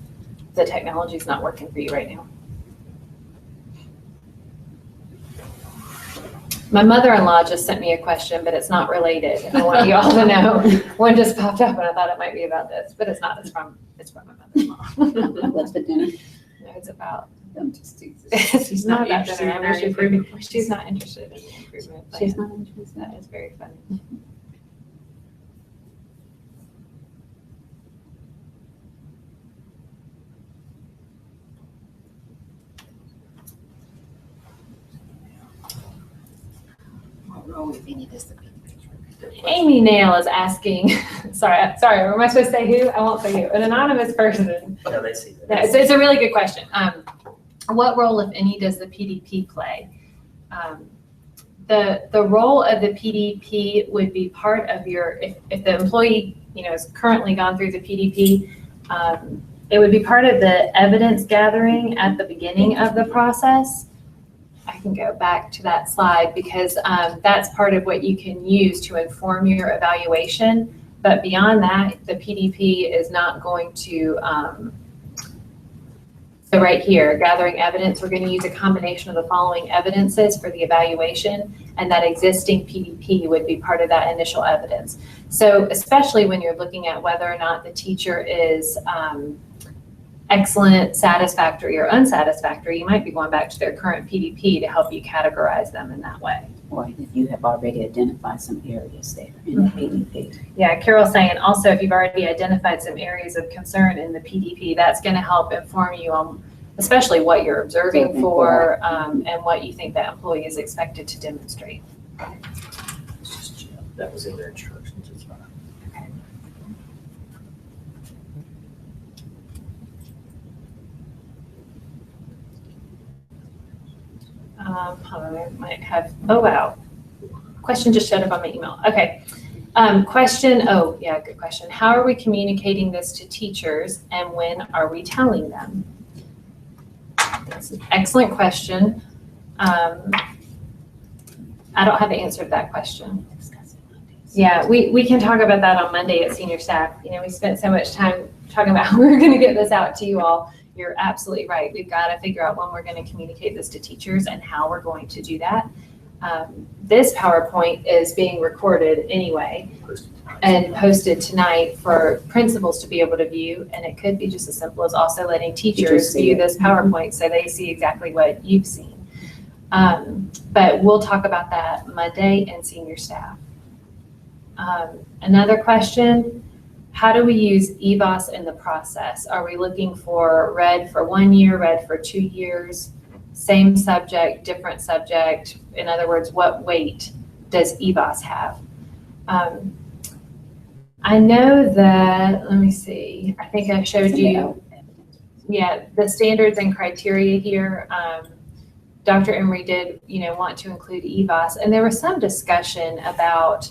the technology is not working for you right now. My mother-in-law just sent me a question, but it's not related. And I want you all to know. One just popped up and I thought it might be about this, but it's not. It's from my mother-in-law. What's for dinner? No, it's about, I'm just teasing. she's not interested. I know she's not interested in the improvement plan. She's not interested. That is very funny. What role, if any, does the Amy Nail is asking, sorry, am I supposed to say who? I won't say who. An anonymous person. No, they see that. No, it's a really good question. What role, if any, does the PDP play? The role of the PDP would be part of your, if the employee, is currently gone through the PDP, it would be part of the evidence gathering at the beginning of the process. I can go back to that slide because that's part of what you can use to inform your evaluation. But beyond that, the PDP is not going to, so right here, gathering evidence, we're going to use a combination of the following evidences for the evaluation, and that existing PDP would be part of that initial evidence. So especially when you're looking at whether or not the teacher is excellent, satisfactory, or unsatisfactory, you might be going back to their current PDP to help you categorize them in that way. Or if you have already identified some areas there in the PDP. Yeah, Carol's saying also if you've already identified some areas of concern in the PDP, that's going to help inform you on especially what you're observing for and what you think that employee is expected to demonstrate. It's just, that was in their instructions, it's fine. Hold on, I might have, oh wow. Question just showed up on my email. Okay. Question, oh yeah, good question. How are we communicating this to teachers and when are we telling them? That's an excellent question. I don't have the answer to that question. Yeah, we can talk about that on Monday at senior staff. We spent so much time talking about how we're going to get this out to you all. You're absolutely right. We've got to figure out when we're going to communicate this to teachers and how we're going to do that. This PowerPoint is being recorded anyway and posted tonight for principals to be able to view. And it could be just as simple as also letting teachers see view it. this PowerPoint so they see exactly what you've seen. But we'll talk about that Monday in senior staff. Another question, how do we use EVOS in the process? Are we looking for read for 1 year, read for 2 years, same subject, different subject? In other words, what weight does EVOS have? I know that, let me see, I think I showed you, yeah, the standards and criteria here. Dr. Emery did, want to include EVOS, and there was some discussion about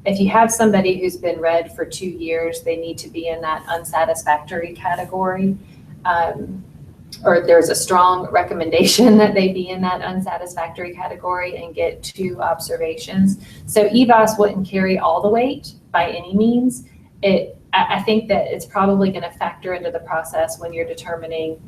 if you have somebody who's been read for 2 years, they need to be in that unsatisfactory category. Or there's a strong recommendation that they be in that unsatisfactory category and get 2 observations. So EVOS wouldn't carry all the weight by any means. I think that it's probably going to factor into the process when you're determining,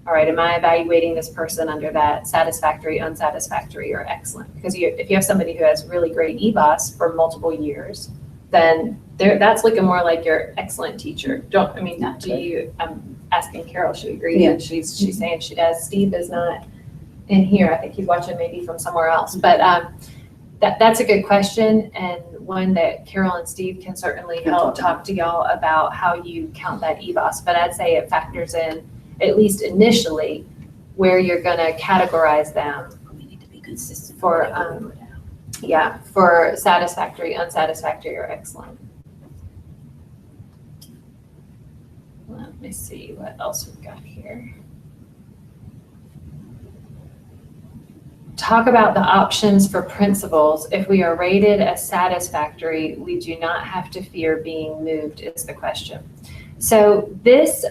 all right, am I evaluating this person under that satisfactory, unsatisfactory, or excellent? Because if you have somebody who has really great EVOS for multiple years, then that's looking more like your excellent teacher. I'm asking Carol, she agrees, Yeah. and she's saying she does. Steve is not in here. I think he's watching maybe from somewhere else. But that's a good question, and one that Carol and Steve can certainly help talk to y'all about how you count that EVOS. But I'd say it factors in, at least initially, where you're going to categorize them. We need to be consistent. For for satisfactory, unsatisfactory, or excellent. Let me see what else we've got here. Talk about the options for principals. If we are rated as satisfactory, we do not have to fear being moved, is the question. So this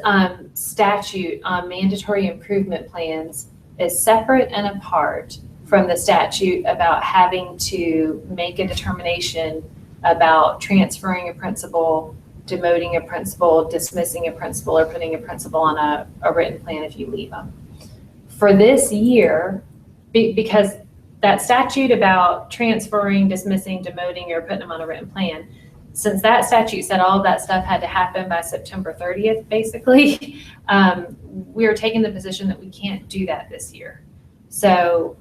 statute on mandatory improvement plans is separate and apart from the statute about having to make a determination about transferring a principal, demoting a principal, dismissing a principal, or putting a principal on a written plan if you leave them. For this year, because that statute about transferring, dismissing, demoting, or putting them on a written plan, since that statute said all of that stuff had to happen by September 30th, basically, we are taking the position that we can't do that this year. So,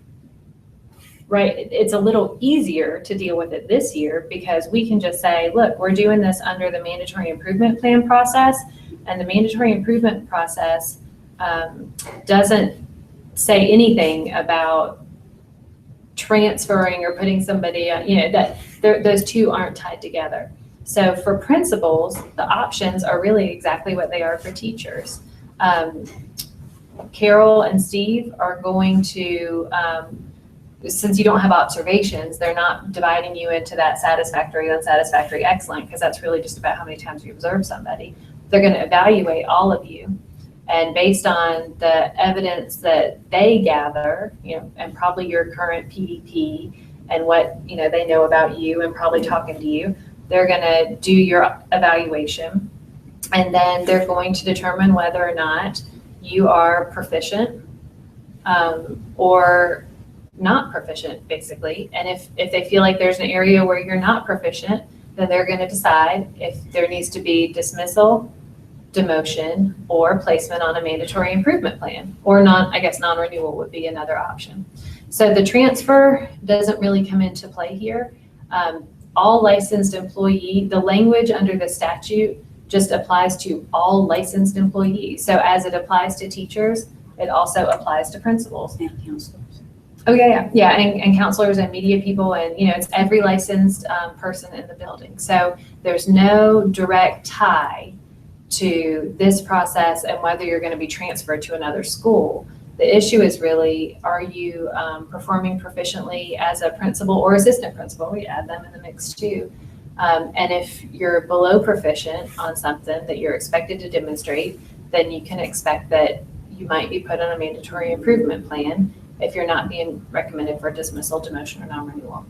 right, it's a little easier to deal with it this year because we can just say, look, we're doing this under the mandatory improvement plan process, and the mandatory improvement process doesn't say anything about transferring or putting somebody, that those two aren't tied together. So for principals, the options are really exactly what they are for teachers. Carol and Steve are going to, since you don't have observations, they're not dividing you into that satisfactory, unsatisfactory, excellent, because that's really just about how many times you observe somebody. They're going to evaluate all of you. And based on the evidence that they gather, and probably your current PDP and what, they know about you and probably talking to you, they're going to do your evaluation. And then they're going to determine whether or not you are proficient or not proficient, basically. And if they feel like there's an area where you're not proficient, then they're going to decide if there needs to be dismissal, demotion, or placement on a mandatory improvement plan, or non-renewal would be another option. So the transfer doesn't really come into play here. All licensed employee, the language under the statute just applies to all licensed employees. So as it applies to teachers, it also applies to principals. And counselors. Oh, yeah, and counselors and media people, and it's every licensed person in the building. So there's no direct tie to this process and whether you're going to be transferred to another school. The issue is really, are you performing proficiently as a principal or assistant principal? We add them in the mix too. And if you're below proficient on something that you're expected to demonstrate, then you can expect that you might be put on a mandatory improvement plan if you're not being recommended for dismissal, demotion, or non-renewal.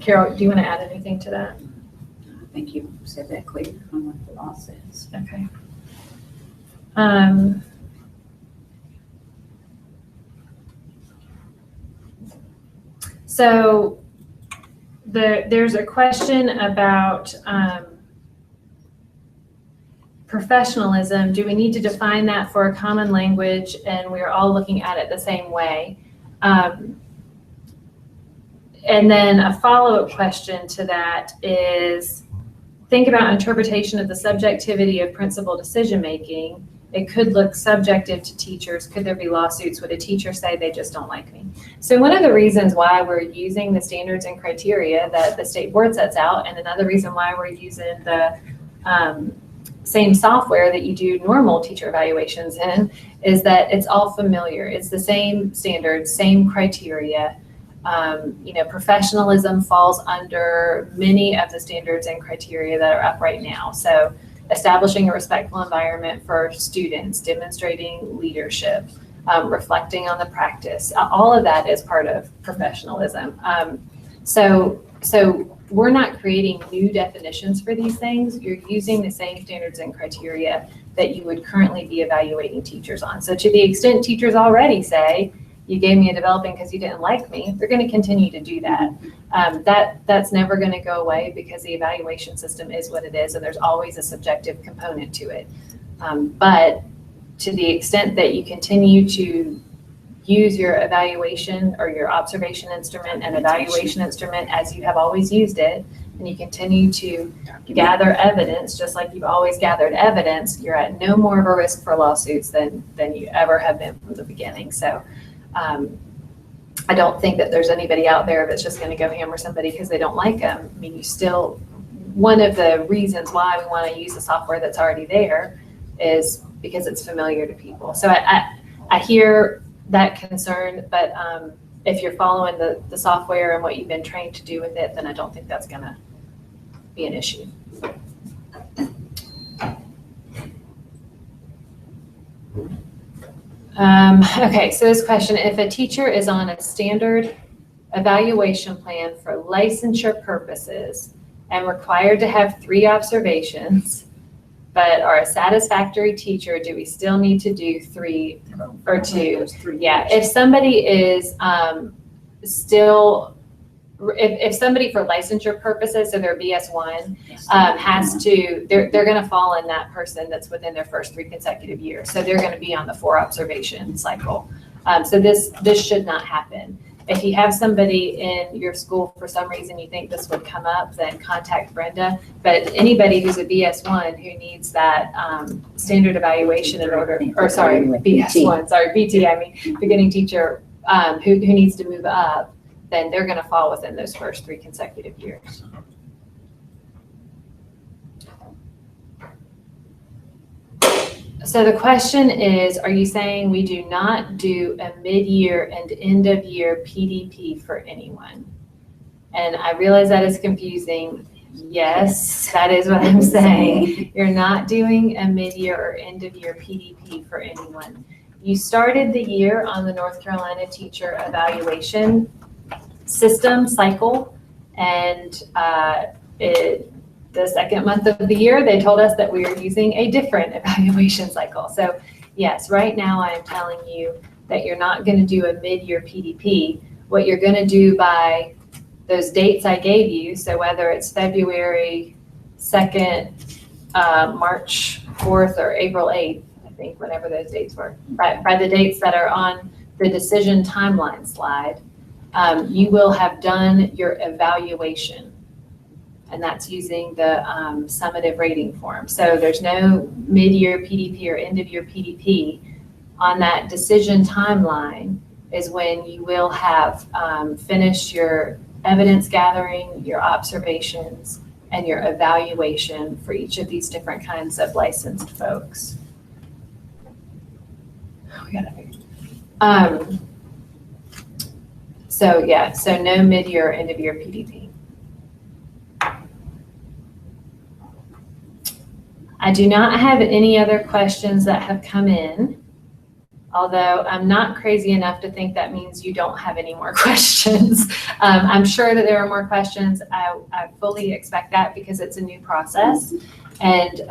Carol, do you want to add anything to that? I think you said that clear on what the law says. Okay. So there's a question about professionalism. Do we need to define that for a common language and we're all looking at it the same way? And then a follow-up question to that is, think about interpretation of the subjectivity of principal decision-making. It could look subjective to teachers. Could there be lawsuits? Would a teacher say they just don't like me? So one of the reasons why we're using the standards and criteria that the state board sets out, and another reason why we're using the same software that you do normal teacher evaluations in, is that it's all familiar. It's the same standards, same criteria. Professionalism falls under many of the standards and criteria that are up right now. So establishing a respectful environment for students, demonstrating leadership, reflecting on the practice, all of that is part of professionalism. So we're not creating new definitions for these things. You're using the same standards and criteria that you would currently be evaluating teachers on. So to the extent teachers already say, you gave me a developing because you didn't like me, they're going to continue to do that. That's never going to go away because the evaluation system is what it is, and there's always a subjective component to it. But to the extent that you continue to use your evaluation or your observation instrument and evaluation instrument as you have always used it, and you continue to gather evidence just like you've always gathered evidence, you're at no more of a risk for lawsuits than you ever have been from the beginning. So I don't think that there's anybody out there that's just going to go hammer somebody because they don't like them. I mean, one of the reasons why we want to use the software that's already there is because it's familiar to people. So I hear that concern, but if you're following the software and what you've been trained to do with it, then I don't think that's going to be an issue. Okay, so this question, if a teacher is on a standard evaluation plan for licensure purposes and required to have 3 observations, but are a satisfactory teacher, do we still need to do 3 or 2? Yeah, if somebody is if somebody for licensure purposes, so their BS1 has to, they're going to fall in that person that's within their first 3 consecutive years. So they're going to be on the 4 observation cycle. So this should not happen. If you have somebody in your school for some reason you think this would come up, then contact Brenda. But anybody who's a BS1 who needs that standard evaluation in order, or sorry, BS1, sorry, BT, I mean beginning teacher who needs to move up, then they're going to fall within those first 3 consecutive years. So the question is, are you saying we do not do a mid-year and end-of-year PDP for anyone? And I realize that is confusing. Yes, that is what I'm saying. You're not doing a mid-year or end-of-year PDP for anyone. You started the year on the North Carolina Teacher Evaluation System cycle, and the second month of the year, they told us that we are using a different evaluation cycle. So yes, right now I am telling you that you're not going to do a mid-year PDP. What you're going to do by those dates I gave you, so whether it's February 2nd, March 4th, or April 8th, I think, whatever those dates were, right, by the dates that are on the decision timeline slide, you will have done your evaluation, and that's using the summative rating form. So there's no mid-year PDP or end-of-year PDP. On that decision timeline is when you will have finished your evidence gathering, your observations, and your evaluation for each of these different kinds of licensed folks. We gotta figure. So yeah, so no mid-year or end-of-year PDP. I do not have any other questions that have come in, although I'm not crazy enough to think that means you don't have any more questions. I'm sure that there are more questions. I fully expect that because it's a new process. And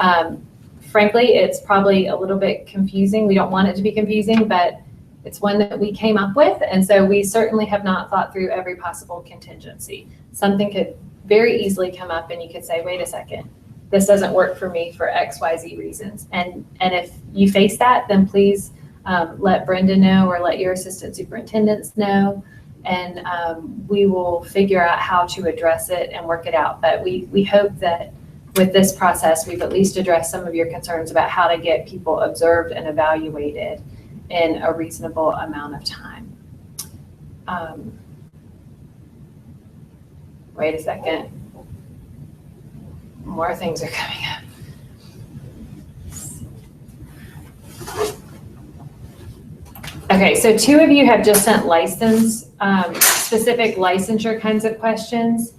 frankly, it's probably a little bit confusing. We don't want it to be confusing, but It's one that we came up with, and so we certainly have not thought through every possible contingency. Something could very easily come up and you could say, wait a second, this doesn't work for me for XYZ reasons. And if you face that, then please let Brenda know or let your assistant superintendents know, and we will figure out how to address it and work it out. But we hope that with this process, we've at least addressed some of your concerns about how to get people observed and evaluated in a reasonable amount of time. Wait a second. More things are coming up. Okay, so 2 of you have just sent specific licensure kinds of questions.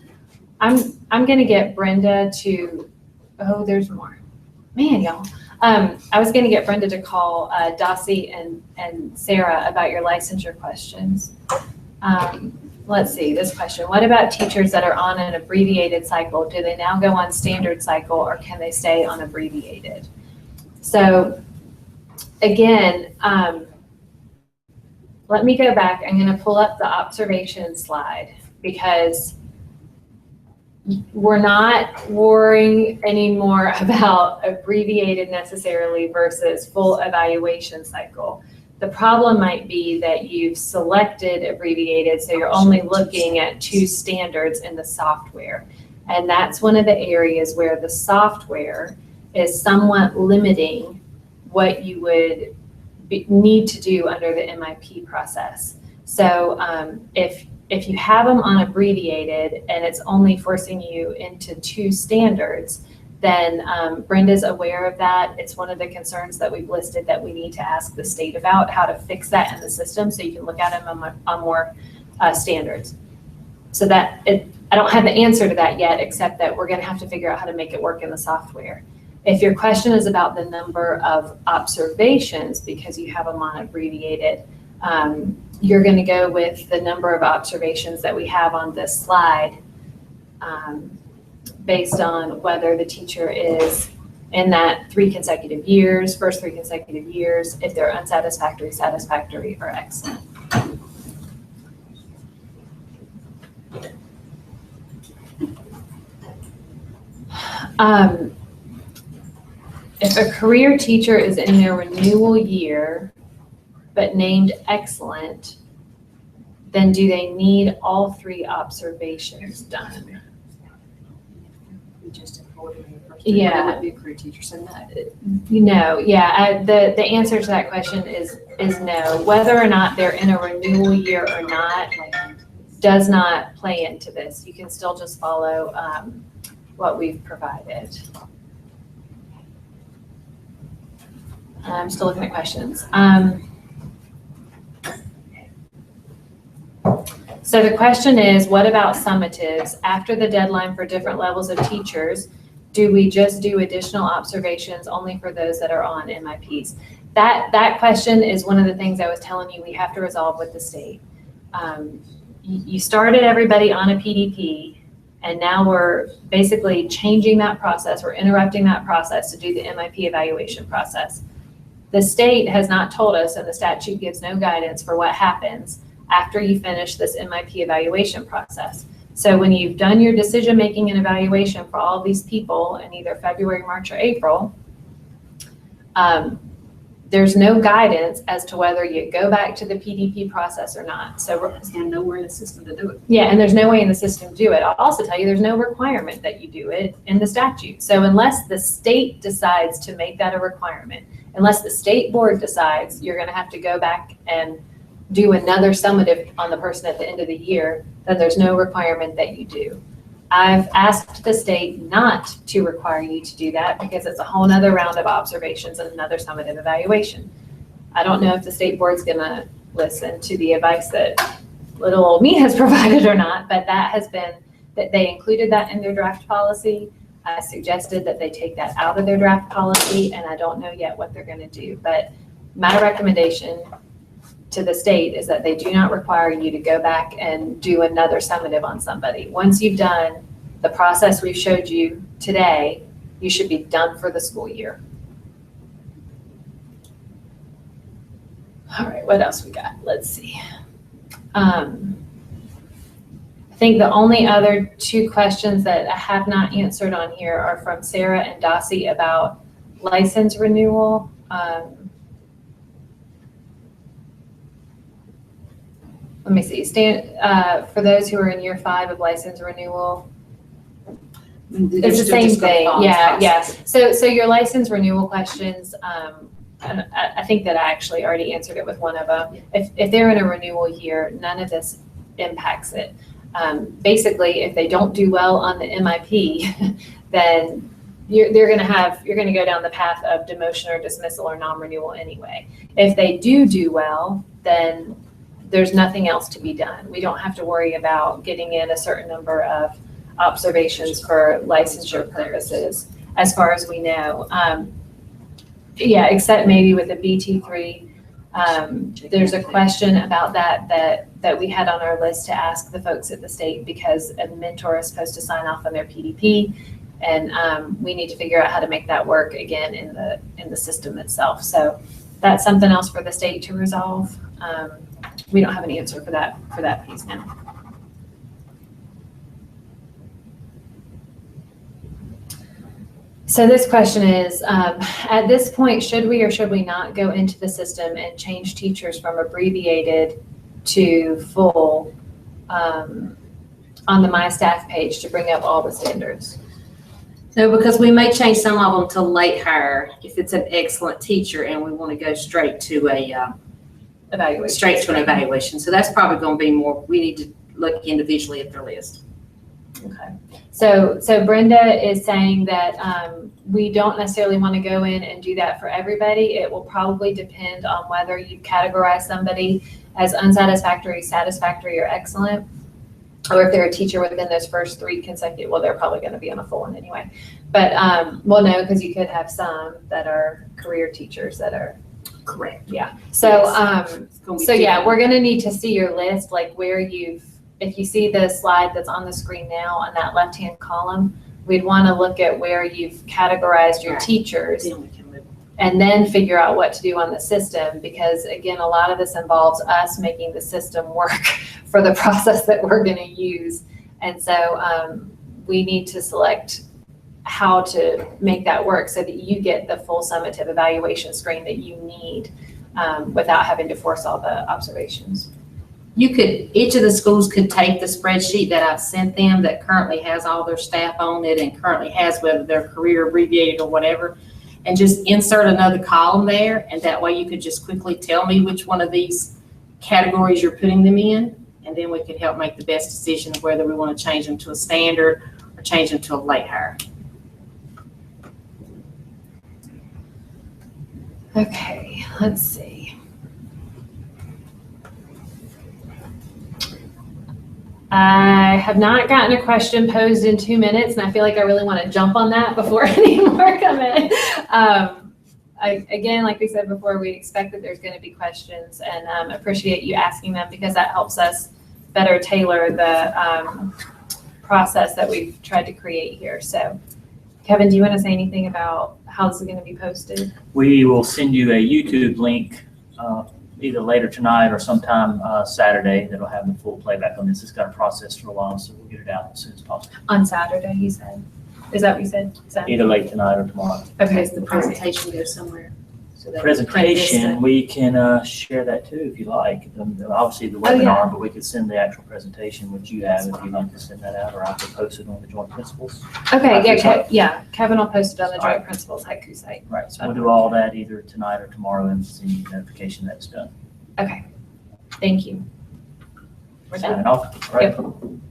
I'm gonna get Brenda to, oh, there's more. Man, y'all. I was gonna get Brenda to call Dossie and Sarah about your licensure questions. Let's see, this question. What about teachers that are on an abbreviated cycle? Do they now go on standard cycle or can they stay on abbreviated? So again, let me go back. I'm gonna pull up the observation slide because we're not worrying anymore about abbreviated necessarily versus full evaluation cycle. The problem might be that you've selected abbreviated, so you're only looking at 2 standards in the software. And that's one of the areas where the software is somewhat limiting what you would need to do under the MIP process. So if you have them on abbreviated and it's only forcing you into 2 standards, then Brenda's aware of that. It's one of the concerns that we've listed that we need to ask the state about, how to fix that in the system so you can look at them on more standards. So that I don't have the answer to that yet, except that we're gonna have to figure out how to make it work in the software. If your question is about the number of observations because you have them on abbreviated, you're gonna go with the number of observations that we have on this slide based on whether the teacher is in that 3 consecutive years, first 3 consecutive years, if they're unsatisfactory, satisfactory, or excellent. If a career teacher is in their renewal year, but named excellent, then do they need all 3 observations done? We just employed him in first. Yeah. Would be a career teacher, so no. No, yeah, the answer to that question is no. Whether or not they're in a renewal year or not does not play into this. You can still just follow what we've provided. I'm still looking at questions. So the question is, what about summatives? After the deadline for different levels of teachers, do we just do additional observations only for those that are on MIPs? That question is one of the things I was telling you we have to resolve with the state. You started everybody on a PDP, and now we're basically changing that process. We're interrupting that process to do the MIP evaluation process. The state has not told us, and the statute gives no guidance for what happens after you finish this MIP evaluation process. So when you've done your decision-making and evaluation for all these people in either February, March, or April, there's no guidance as to whether you go back to the PDP process or not. So we're nowhere in the system to do it. Yeah, and there's no way in the system to do it. I'll also tell you there's no requirement that you do it in the statute. So unless the state decides to make that a requirement, unless the state board decides you're gonna have to go back and do another summative on the person at the end of the year, then there's no requirement that you do. I've asked the state not to require you to do that because it's a whole nother round of observations and another summative evaluation. I don't know if the state board's gonna listen to the advice that little old me has provided or not, but that has been, that they included that in their draft policy. I suggested that they take that out of their draft policy, and I don't know yet what they're gonna do. But my recommendation to the state is that they do not require you to go back and do another summative on somebody. Once you've done the process we've showed you today, you should be done for the school year. All right, what else we got? Let's see. I think the only other two questions that I have not answered on here are from Sarah and Dossie about license renewal. Let me see, for those who are in year 5 of license renewal, it's the same thing, yeah. So your license renewal questions, and I think that I actually already answered it with one of them. If they're in a renewal year, none of this impacts it. Basically, if they don't do well on the MIP, then you're going to go down the path of demotion or dismissal or non-renewal anyway. If they do well, then there's nothing else to be done. We don't have to worry about getting in a certain number of observations for licensure purposes, as far as we know. Yeah, except maybe with the BT3, there's a question about that we had on our list to ask the folks at the state, because a mentor is supposed to sign off on their PDP, and we need to figure out how to make that work again in the system itself. So that's something else for the state to resolve. We don't have an answer for that piece now. So this question is, at this point, should we or should we not go into the system and change teachers from abbreviated to full on the My Staff page to bring up all the standards? No, because we may change some of them to late hire if it's an excellent teacher and we want to go straight to an evaluation. So that's probably going to be more, we need to look individually at their list. Okay. So Brenda is saying that we don't necessarily want to go in and do that for everybody. It will probably depend on whether you categorize somebody as unsatisfactory, satisfactory, or excellent, or if they're a teacher within those first 3 consecutive, well, they're probably going to be on a full one anyway. But, well, no, because you could have some that are career teachers that are. Correct. Yeah. So, yeah, we're going to need to see your list, like where if you see the slide that's on the screen now on that left-hand column, we'd want to look at where you've categorized your teachers and then figure out what to do on the system, because again, a lot of this involves us making the system work for the process that we're going to use. And so we need to select how to make that work so that you get the full summative evaluation screen that you need without having to force all the observations. Each of the schools could take the spreadsheet that I've sent them that currently has all their staff on it and currently has whether they're career abbreviated or whatever, and just insert another column there. And that way you could just quickly tell me which one of these categories you're putting them in. And then we could help make the best decision of whether we want to change them to a standard or change them to a late hire. Okay, let's see. I have not gotten a question posed in 2 minutes, and I feel like I really want to jump on that before any more come in. Again, like we said before, we expect that there's going to be questions, and appreciate you asking them, because that helps us better tailor the process that we've tried to create here. So, Kevin, do you want to say anything about how this is going to be posted? We will send you a YouTube link either later tonight or sometime Saturday that'll have the full playback on this. It's got to process for a while, so we'll get it out as soon as possible. On Saturday, you said? Is that what you said? Saturday? Either late tonight or tomorrow. Okay. Does the presentation go somewhere? So that Presentation, we can share that too if you like. Obviously the webinar, but we could send the actual presentation, which you have, if you'd like to send that out, or I could post it on the joint principals. Okay, yeah, Kevin will post it on the joint principals haiku site. Right, so we'll do all that either tonight or tomorrow and send you notification that it's done. Okay, thank you. We're done. Sign off. All right. Yep.